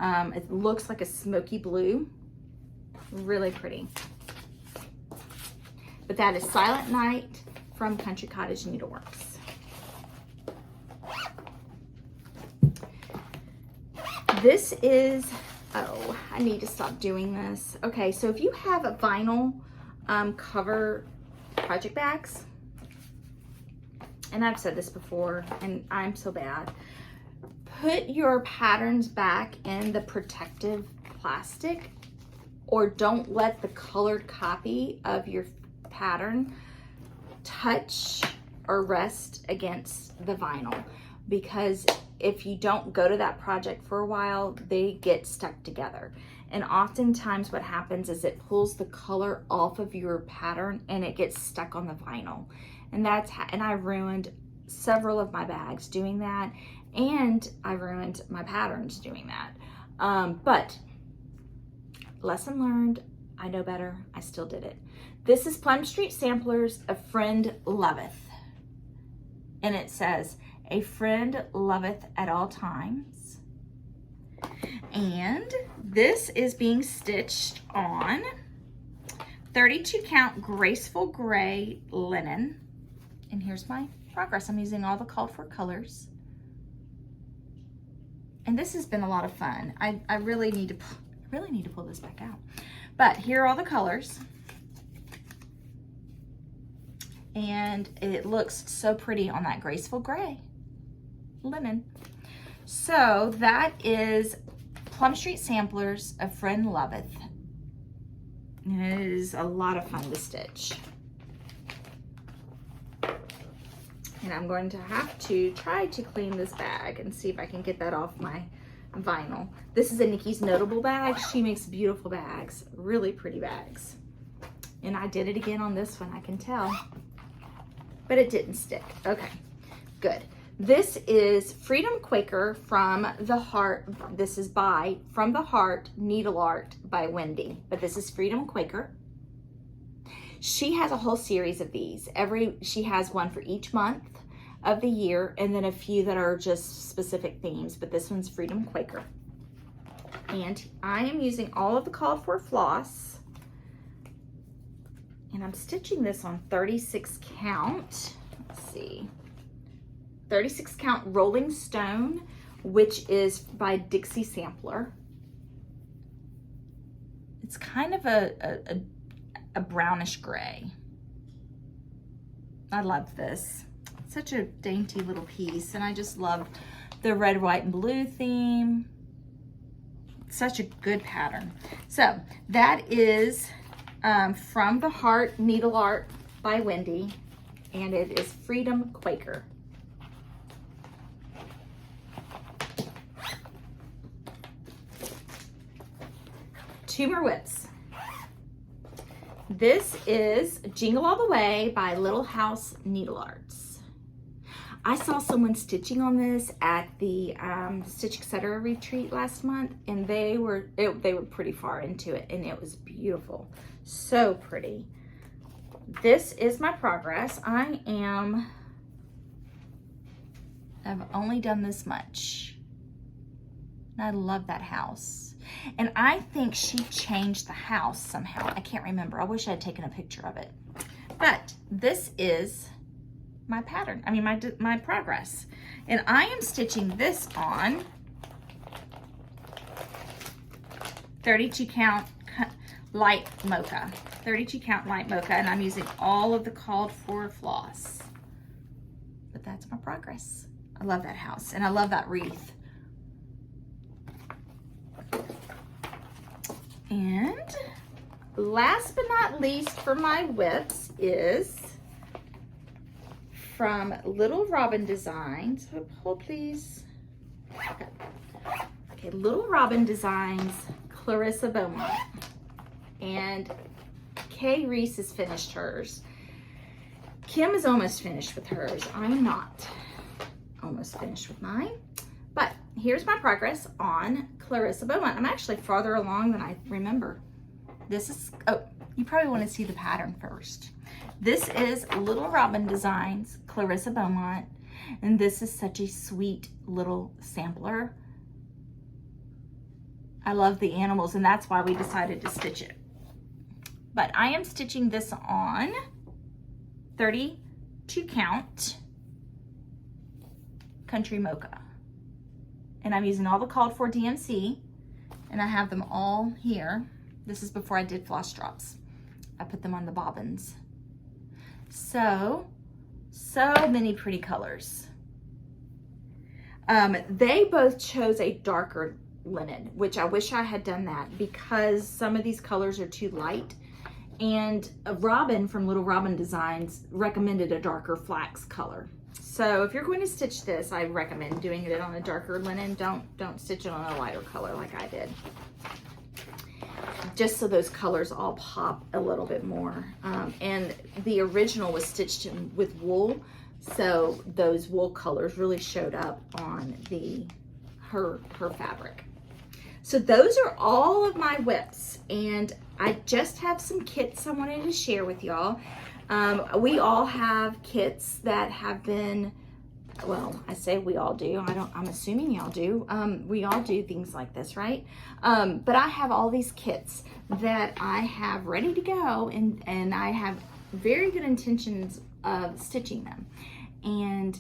It looks like a smoky blue, really pretty. But that is Silent Night from Country Cottage Needleworks. This is, oh, I need to stop doing this. Okay, so if you have a vinyl cover project bags, and I've said this before, and I'm so bad, put your patterns back in the protective plastic, or don't let the colored copy of your pattern touch or rest against the vinyl, because if you don't go to that project for a while, they get stuck together. And oftentimes what happens is it pulls the color off of your pattern and it gets stuck on the vinyl. And I ruined several of my bags doing that, and I ruined my patterns doing that. But lesson learned, I know better, I still did it. This is Plum Street Samplers, A Friend Loveth. And it says, a friend loveth at all times. And this is being stitched on 32 count graceful gray linen. And here's my progress. I'm using all the called for colors. And this has been a lot of fun. I really need to pull this back out. But here are all the colors. And it looks so pretty on that graceful gray linen. So that is Plum Street Samplers, A Friend Loveth. And it is a lot of fun to stitch. And I'm going to have to try to clean this bag and see if I can get that off my vinyl. This is a Nikkis Notable bag. She makes beautiful bags, really pretty bags. And I did it again on this one, I can tell. But it didn't stick. Okay, good. This is Freedom Quaker from the Heart. This is by From the Heart Needle Art by Wendy. But this is Freedom Quaker. She has a whole series of these. She has one for each month of the year, and then a few that are just specific themes. But this one's Freedom Quaker. And I am using all of the called for floss. And I'm stitching this on 36 count. Let's see. 36 count Rolling Stone, which is by Dixie Sampler. It's kind of a brownish gray. I love this. Such a dainty little piece, and I just love the red, white, and blue theme. Such a good pattern. So that is From the Heart Needle Art by Wendy, and it is Freedom Quaker. Two more whips. This is Jingle All the Way by Little House Needle Arts. I saw someone stitching on this at the Stitch Etc. retreat last month, and they were pretty far into it, and it was beautiful. So pretty. This is my progress. I've only done this much. And I love that house. And I think she changed the house somehow. I can't remember. I wish I had taken a picture of it. But this is my pattern. I mean, my progress. And I am stitching this on 32 count light mocha. 32 count light mocha. And I'm using all of the called for floss. But that's my progress. I love that house. And I love that wreath. And last but not least for my WIPs is from Little Robin Designs. Hold please. Okay, Little Robin Designs, Clarissa Beaumont. And Kay Reese has finished hers. Kim is almost finished with hers. I'm not almost finished with mine. But here's my progress on Clarissa Beaumont. I'm actually farther along than I remember. This is, oh, you probably want to see the pattern first. This is Little Robin Designs, Clarissa Beaumont, and this is such a sweet little sampler. I love the animals, and that's why we decided to stitch it. But I am stitching this on 32 count Country Mocha. And I'm using all the called for DMC, and I have them all here. This is before I did floss drops. I put them on the bobbins. So many pretty colors. They both chose a darker linen, which I wish I had done that because some of these colors are too light. And Robin from Little Robin Designs recommended a darker flax color. So if you're going to stitch this, I recommend doing it on a darker linen. Don't stitch it on a lighter color like I did. Just so those colors all pop a little bit more. And the original was stitched with wool, so those wool colors really showed up on her fabric. So those are all of my WIPs, and I just have some kits I wanted to share with y'all. We all have kits that have been, well, I say we all do. I'm assuming y'all do. We all do things like this, right? But I have all these kits that I have ready to go, and I have very good intentions of stitching them. And,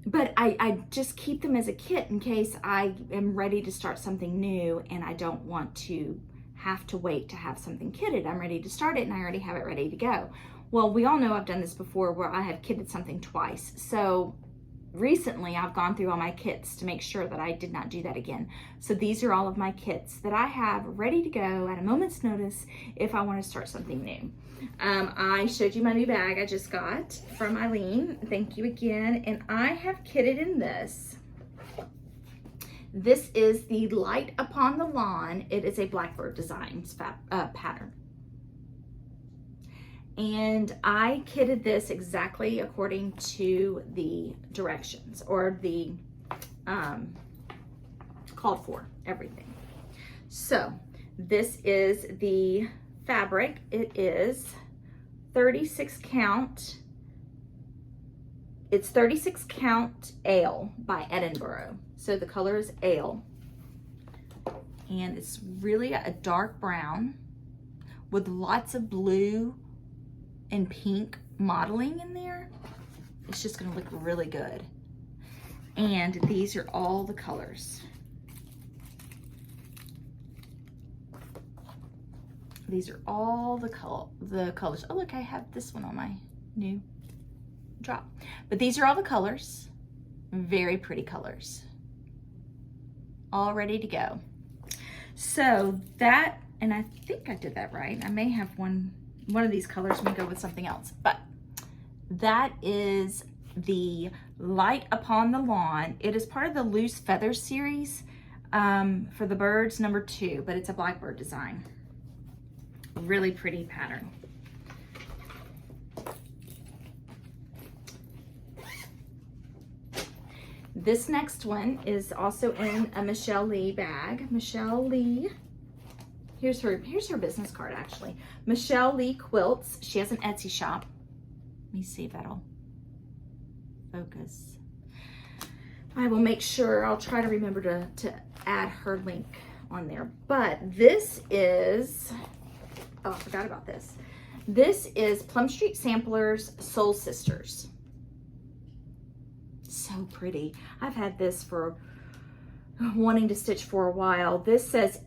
but I just keep them as a kit in case I am ready to start something new and I don't want to have to wait to have something kitted. I'm ready to start it and I already have it ready to go. Well, we all know I've done this before where I have kitted something twice. So recently I've gone through all my kits to make sure that I did not do that again. So these are all of my kits that I have ready to go at a moment's notice if I want to start something new. I showed you my new bag I just got from Eileen. Thank you again. And I have kitted in this. This is the Light Upon the Lawn. It is a Blackbird Designs pattern. And I kitted this exactly according to the directions or the called for everything. So this is the fabric. It is 36 count. It's 36 count Ale by Edinburgh. So the color is Ale. And it's really a dark brown with lots of blue and pink modeling in there. It's just gonna look really good. And these are all the colors. These are all the colors. Oh look, I have this one on my new drop. But these are all the colors. Very pretty colors. All ready to go. So that, and I think I did that right. I may have one of these colors may go with something else, but that is the Light Upon the Lawn. It is part of the Loose Feathers series for the birds #2, but it's a Blackbird design. Really pretty pattern. This next one is also in a Michelle Lee bag. Michelle Lee. Here's her business card actually. Michelle Lee Quilts. She has an Etsy shop. Let me see if that'll focus. I will make sure, I'll try to remember to add her link on there. But this is, oh, I forgot about this. This is Plum Street Samplers Soul Sisters. So pretty. I've had this for wanting to stitch for a while. This says,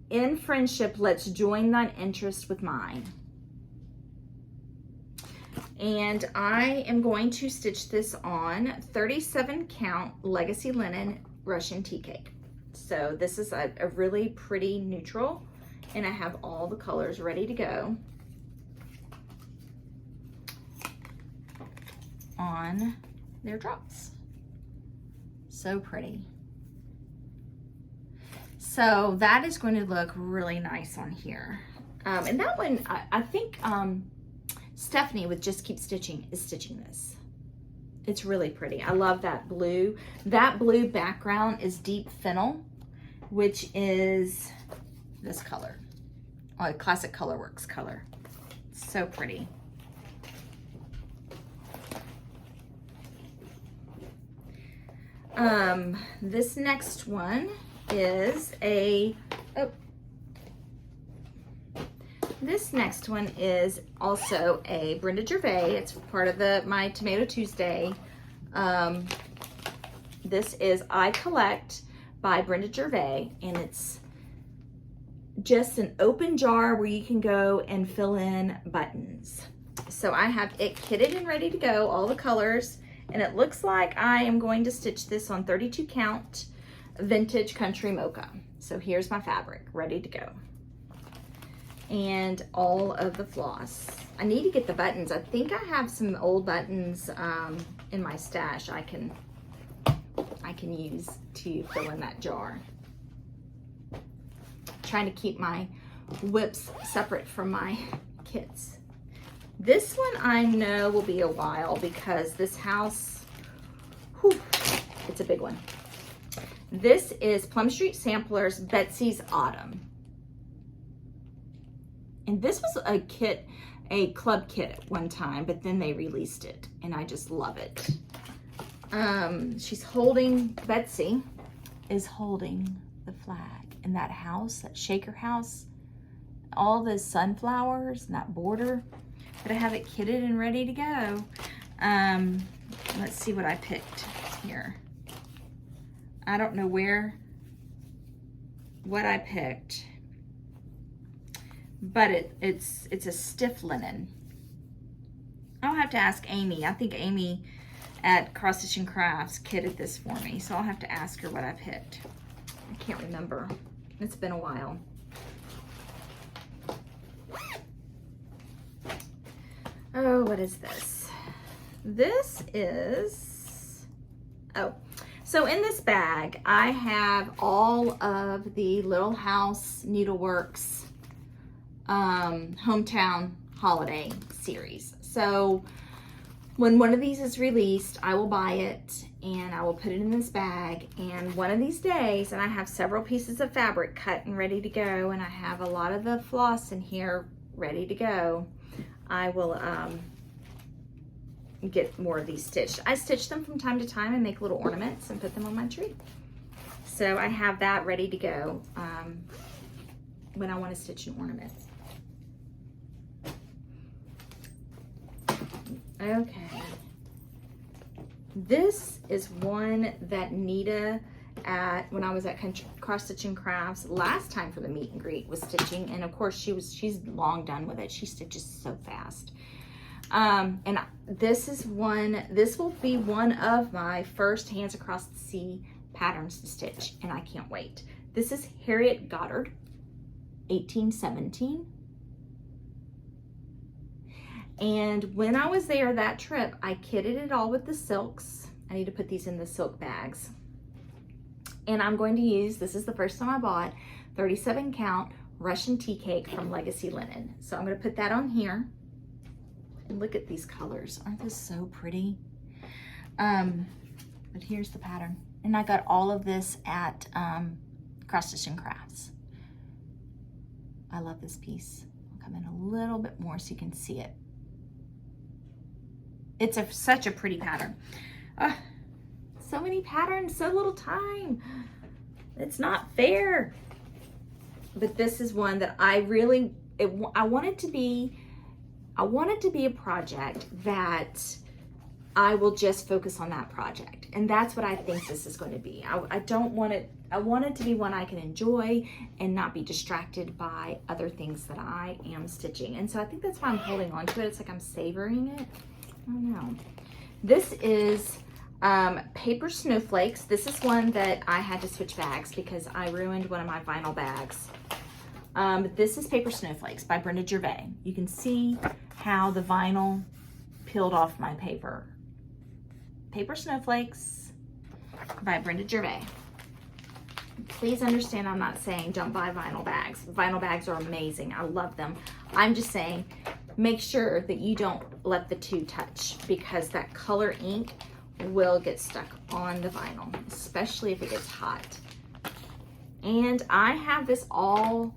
"In friendship, let's join thine interest with mine." And I am going to stitch this on 37 count Legacy Linen Russian Tea Cake. So this is a really pretty neutral, And I have all the colors ready to go on their drops. So pretty. So that is going to look really nice on here. And that one, I think Stephanie with Just Keep Stitching is stitching this. It's really pretty. I love that blue. That blue background is deep fennel, which is this color. Oh, a classic Colorworks color. So pretty. This next one is this next one is also a Brenda Gervais. It's part of my Tomato Tuesday. This is I Collect by Brenda Gervais, and it's just an open jar where you can go and fill in buttons. So I have it kitted and ready to go, all the colors, and it looks like I am going to stitch this on 32 count vintage country mocha. So here's my fabric ready to go. And all of the floss. I need to get the buttons. I think I have some old buttons in my stash I can use to fill in that jar. Trying to keep my WIPs separate from my kits. This one I know will be a while because this house, whew, it's a big one. This is Plum Street Samplers, Betsy's Autumn. And this was a kit, a club kit at one time, but then they released it and I just love it. Betsy is holding the flag in that house, that shaker house, all the sunflowers and that border. But I have it kitted and ready to go. Let's see what I picked here. I don't know what I picked, but it's a stiff linen. I'll have to ask Amy. I think Amy at Cross Stitch and Crafts kitted this for me, so I'll have to ask her what I picked. I can't remember. It's been a while. Oh, what is this? This is, so in this bag, I have all of the Little House Needleworks Hometown Holiday series. So when one of these is released, I will buy it and I will put it in this bag. And one of these days, and I have several pieces of fabric cut and ready to go, and I have a lot of the floss in here ready to go, I will get more of these stitched. I stitch them from time to time and make little ornaments and put them on my tree. So I have that ready to go when I want to stitch an ornament. Okay. This is one that Nita when I was at Cross Stitch and Crafts last time for the meet and greet was stitching, and of course she's long done with it. She stitches so fast. And this will be one of my first Hands Across the Sea patterns to stitch, and I can't wait. This is Harriet Goddard, 1817. And when I was there that trip, I kitted it all with the silks. I need to put these in the silk bags. And I'm going to use, this is the first time I bought, 37 count Russian tea cake from Legacy Linen. So I'm going to put that on here. And look at these colors. Aren't those so pretty? But here's the pattern. And I got all of this at Cross Stitch and Crafts. I love this piece. I'll come in a little bit more so you can see it. It's such a pretty pattern. So many patterns, so little time. It's not fair. But this is one that I want it to be a project that I will just focus on that project. And that's what I think this is going to be. I want it to be one I can enjoy and not be distracted by other things that I am stitching. And so I think that's why I'm holding on to it. It's like I'm savoring it. I don't know. This is Paper Snowflakes. This is one that I had to switch bags because I ruined one of my vinyl bags This is Paper Snowflakes by Brenda Gervais. You can see how the vinyl peeled off my paper. Paper Snowflakes by Brenda Gervais. Please understand, I'm not saying don't buy vinyl bags. Vinyl bags are amazing. I love them. I'm just saying make sure that you don't let the two touch, because that color ink will get stuck on the vinyl, especially if it gets hot. And I have this all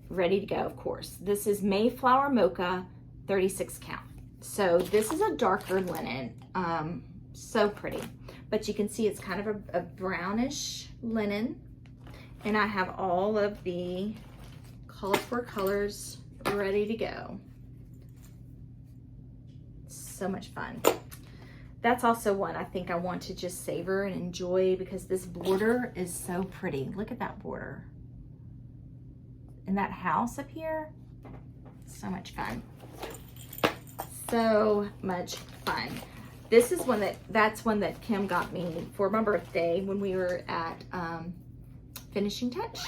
ready to go, of course. This is Mayflower Mocha 36 count. So this is a darker linen, so pretty. But you can see it's kind of a brownish linen. And I have all of the called for colors ready to go. So much fun. That's also one I think I want to just savor and enjoy, because this border is so pretty. Look at that border. And that house up here, so much fun. So much fun. This is that's one that Kim got me for my birthday when we were at Finishing Touch.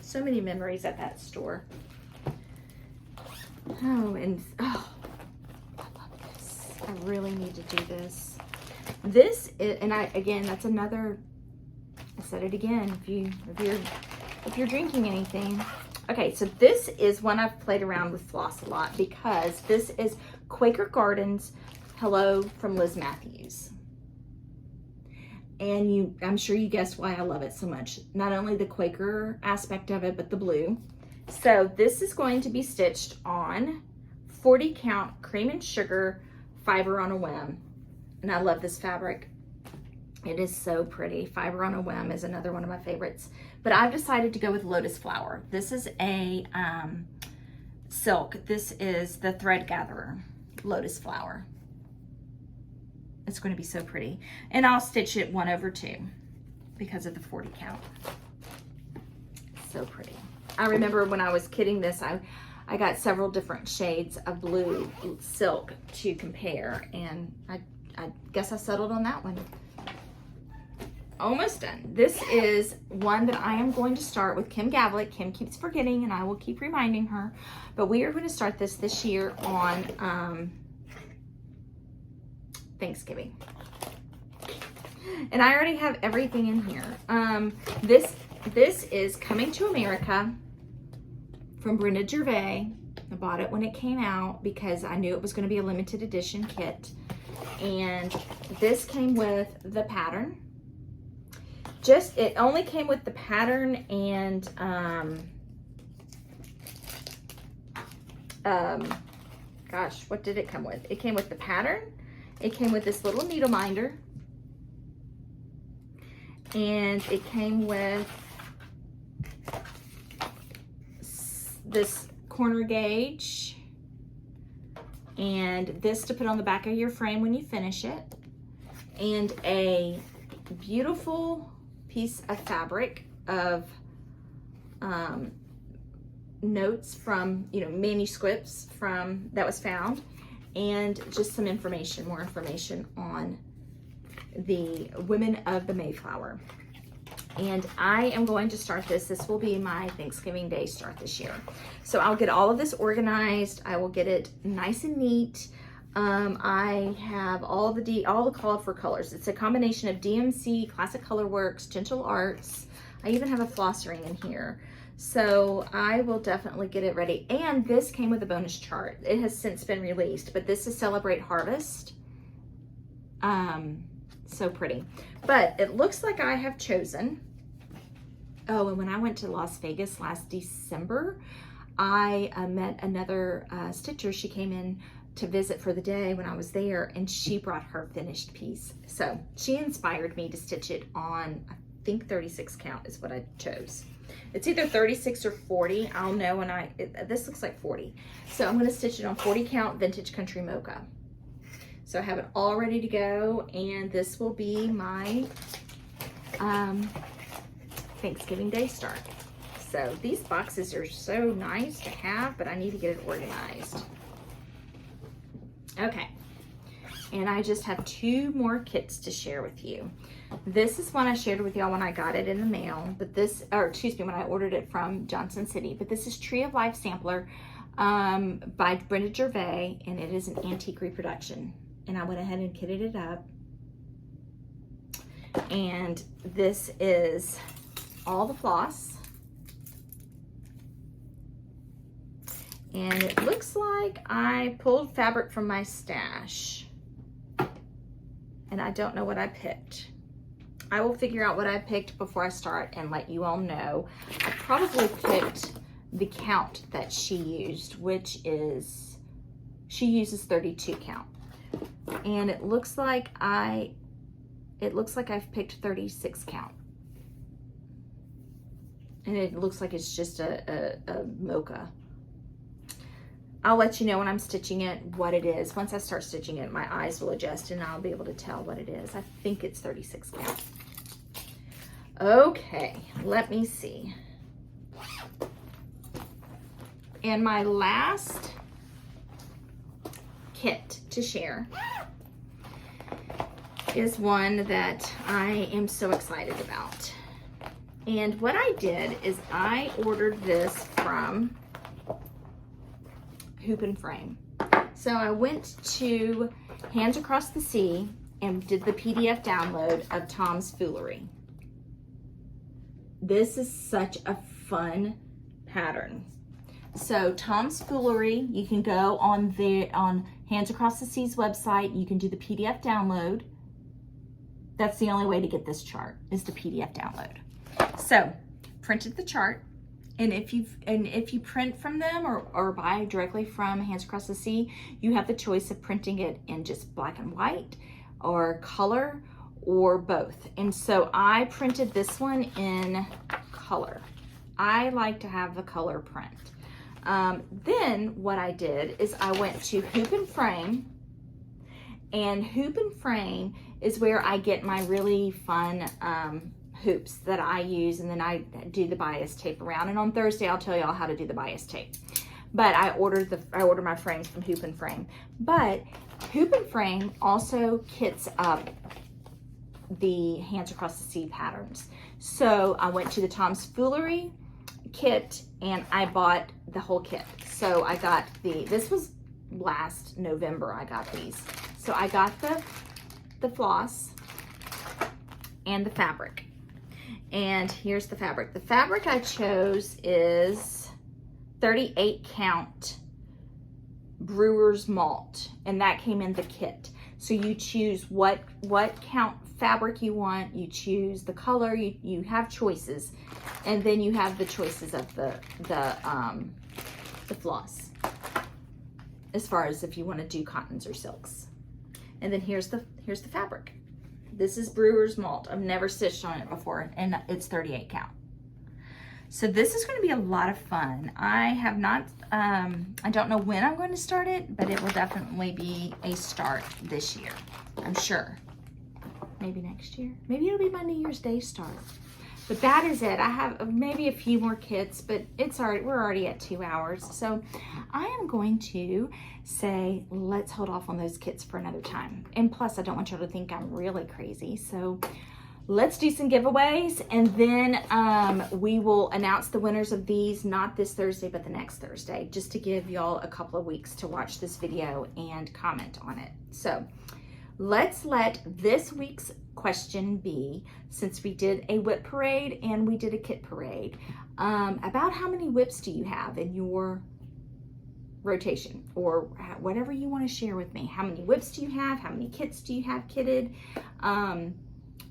So many memories at that store. Oh, and oh, I love this. I really need to do this. This is, and again, that's another, I said it again, if you're drinking anything. Okay, so this is one I've played around with floss a lot, because this is Quaker Gardens Hello from Liz Matthews. And I'm sure you guessed why I love it so much. Not only the Quaker aspect of it, but the blue. So this is going to be stitched on 40 count cream and sugar fiber on a whim. And I love this fabric. It is so pretty. Fiber on a whim is another one of my favorites. But I've decided to go with Lotus Flower. This is a silk. This is the Thread Gatherer Lotus Flower. It's going to be so pretty. And I'll stitch it 1/2 because of the 40 count. So pretty. I remember when I was kitting this, I got several different shades of blue silk to compare, and I guess I settled on that one. Almost done. This is one that I am going to start with Kim Gavlik. Kim keeps forgetting, and I will keep reminding her. But we are going to start this year on Thanksgiving. And I already have everything in here. This is Coming to America from Brenda Gervais. I bought it when it came out because I knew it was going to be a limited edition kit. And this came with the pattern. It only came with the pattern and gosh, what did it come with? It came with the pattern. It came with this little needle minder. And it came with this corner gauge. And this to put on the back of your frame when you finish it. And a beautiful piece of fabric of notes from, manuscripts that was found, and just some information, more information on the women of the Mayflower. And I am going to start this. This will be my Thanksgiving Day start this year. So I'll get all of this organized. I will get it nice and neat. I have all the called for colors. It's a combination of DMC, Classic Colorworks, Gentle Arts. I even have a floss ring in here. So I will definitely get it ready. And this came with a bonus chart. It has since been released, but this is Celebrate Harvest. So pretty. But it looks like I have chosen. Oh, and when I went to Las Vegas last December, I met another stitcher. She came in to visit for the day when I was there, and she brought her finished piece. So she inspired me to stitch it on, I think 36 count is what I chose. It's either 36 or 40. I'll know when this looks like 40. So I'm gonna stitch it on 40 count Vintage Country Mocha. So I have it all ready to go, and this will be my Thanksgiving Day start. So these boxes are so nice to have, but I need to get it organized. Okay, And I just have 2 more kits to share with you. This is one I shared with y'all when I got it in the mail, but this, or excuse me, when I ordered it from Johnson City. But this is Tree of Life Sampler by Brenda Gervais, and it is an antique reproduction. And I went ahead and kitted it up. And this is all the floss. And it looks like I pulled fabric from my stash. And I don't know what I picked. I will figure out what I picked before I start and let you all know. I probably picked the count that she used, which is, she uses 32 count. And it looks like I've picked 36 count. And it looks like it's just a mocha. I'll let you know when I'm stitching it what it is. Once I start stitching it, my eyes will adjust and I'll be able to tell what it is. I think it's 36 count. Okay, let me see. And my last kit to share is one that I am so excited about. And what I did is I ordered this from Hoop and Frame. So I went to Hands Across the Sea and did the PDF download of Tom's Foolery. This is such a fun pattern. So Tom's Foolery, you can go on Hands Across the Sea's website. You can do the PDF download. That's the only way to get this chart, is the PDF download. So printed the chart. And if you print from them or buy directly from Hands Across the Sea, you have the choice of printing it in just black and white or color or both. And so I printed this one in color. I like to have the color print. Then what I did is I went to Hoop and Frame, and Hoop and Frame is where I get my really fun hoops that I use, and then I do the bias tape around. And on Thursday I'll tell y'all how to do the bias tape. But I ordered my frames from Hoop and Frame. But Hoop and Frame also kits up the Hands Across the Sea patterns. So I went to the Tom's Foolery kit and I bought the whole kit. So I got this was last November I got these. So I got the floss and the fabric. And here's the fabric. The fabric I chose is 38 count brewer's malt, and that came in the kit. So you choose what count fabric you want, you choose the color, you have choices, and then you have the choices of the floss, as far as if you want to do cottons or silks. And then here's the fabric. This is brewer's malt. I've never stitched on it before, and it's 38 count. So this is going to be a lot of fun. I have not, I don't know when I'm going to start it, but it will definitely be a start this year, I'm sure. Maybe next year. Maybe it'll be my New Year's Day start. But that is it. I have maybe a few more kits, but we're already at 2 hours. So I am going to say, let's hold off on those kits for another time. And plus, I don't want y'all to think I'm really crazy. So let's do some giveaways, and then we will announce the winners of these, not this Thursday, but the next Thursday, just to give y'all a couple of weeks to watch this video and comment on it. So let's let this week's question be, since we did a WIP parade and we did a kit parade, about how many WIPs do you have in your rotation, or whatever you want to share with me. How many WIPs do you have? How many kits do you have kitted?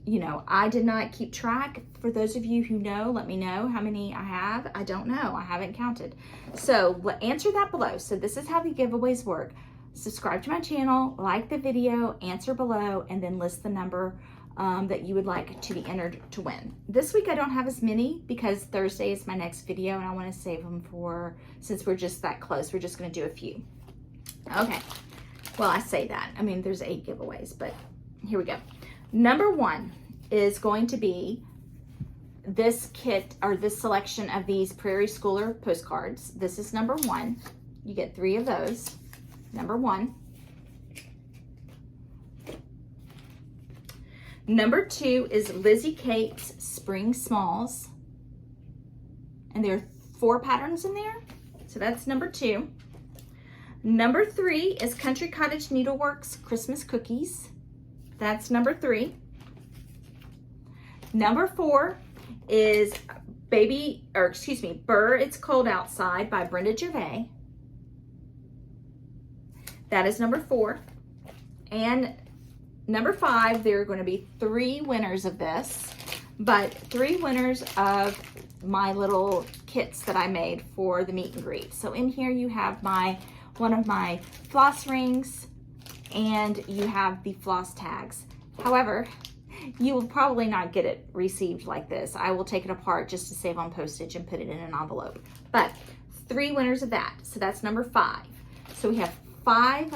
You know, I did not keep track. For those of you who know, let me know how many I have. I don't know. I haven't counted. So answer that below. So this is how the giveaways work. Subscribe to my channel, like the video, answer below, and then list the number that you would like to be entered to win. This week I don't have as many because Thursday is my next video, and I want to save them for, since we're just that close, we're just going to do a few. Okay. Well, I say that. I mean, there's 8 giveaways, but here we go. Number 1 is going to be this kit, or this selection of these Prairie Schooler postcards. This is number 1. You get 3 of those. Number 1. Number 2 is Lizzie Kate's Spring Smalls. And there are 4 patterns in there. So that's number 2. Number 3 is Country Cottage Needleworks Christmas Cookies. That's number 3. Number 4 is Burr, It's Cold Outside by Brenda Gervais. That is number 4. And number 5, there are going to be 3 winners of this, but 3 winners of my little kits that I made for the meet and greet. So in here you have one of my floss rings, and you have the floss tags. However, you will probably not get it received like this. I will take it apart just to save on postage and put it in an envelope. But 3 winners of that. So that's number 5. So we have five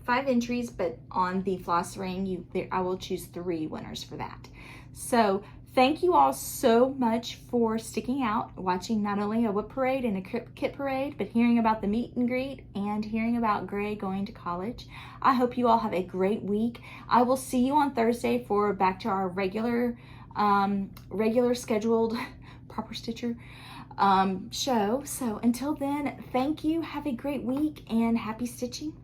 entries, but on the floss ring, I will choose 3 winners for that. So thank you all so much for sticking out, watching not only a WIP parade and a kit parade, but hearing about the meet and greet and hearing about Gray going to college. I hope you all have a great week. I will see you on Thursday for back to our regular scheduled Proper Stitcher show. So until then, thank you, have a great week, and happy stitching.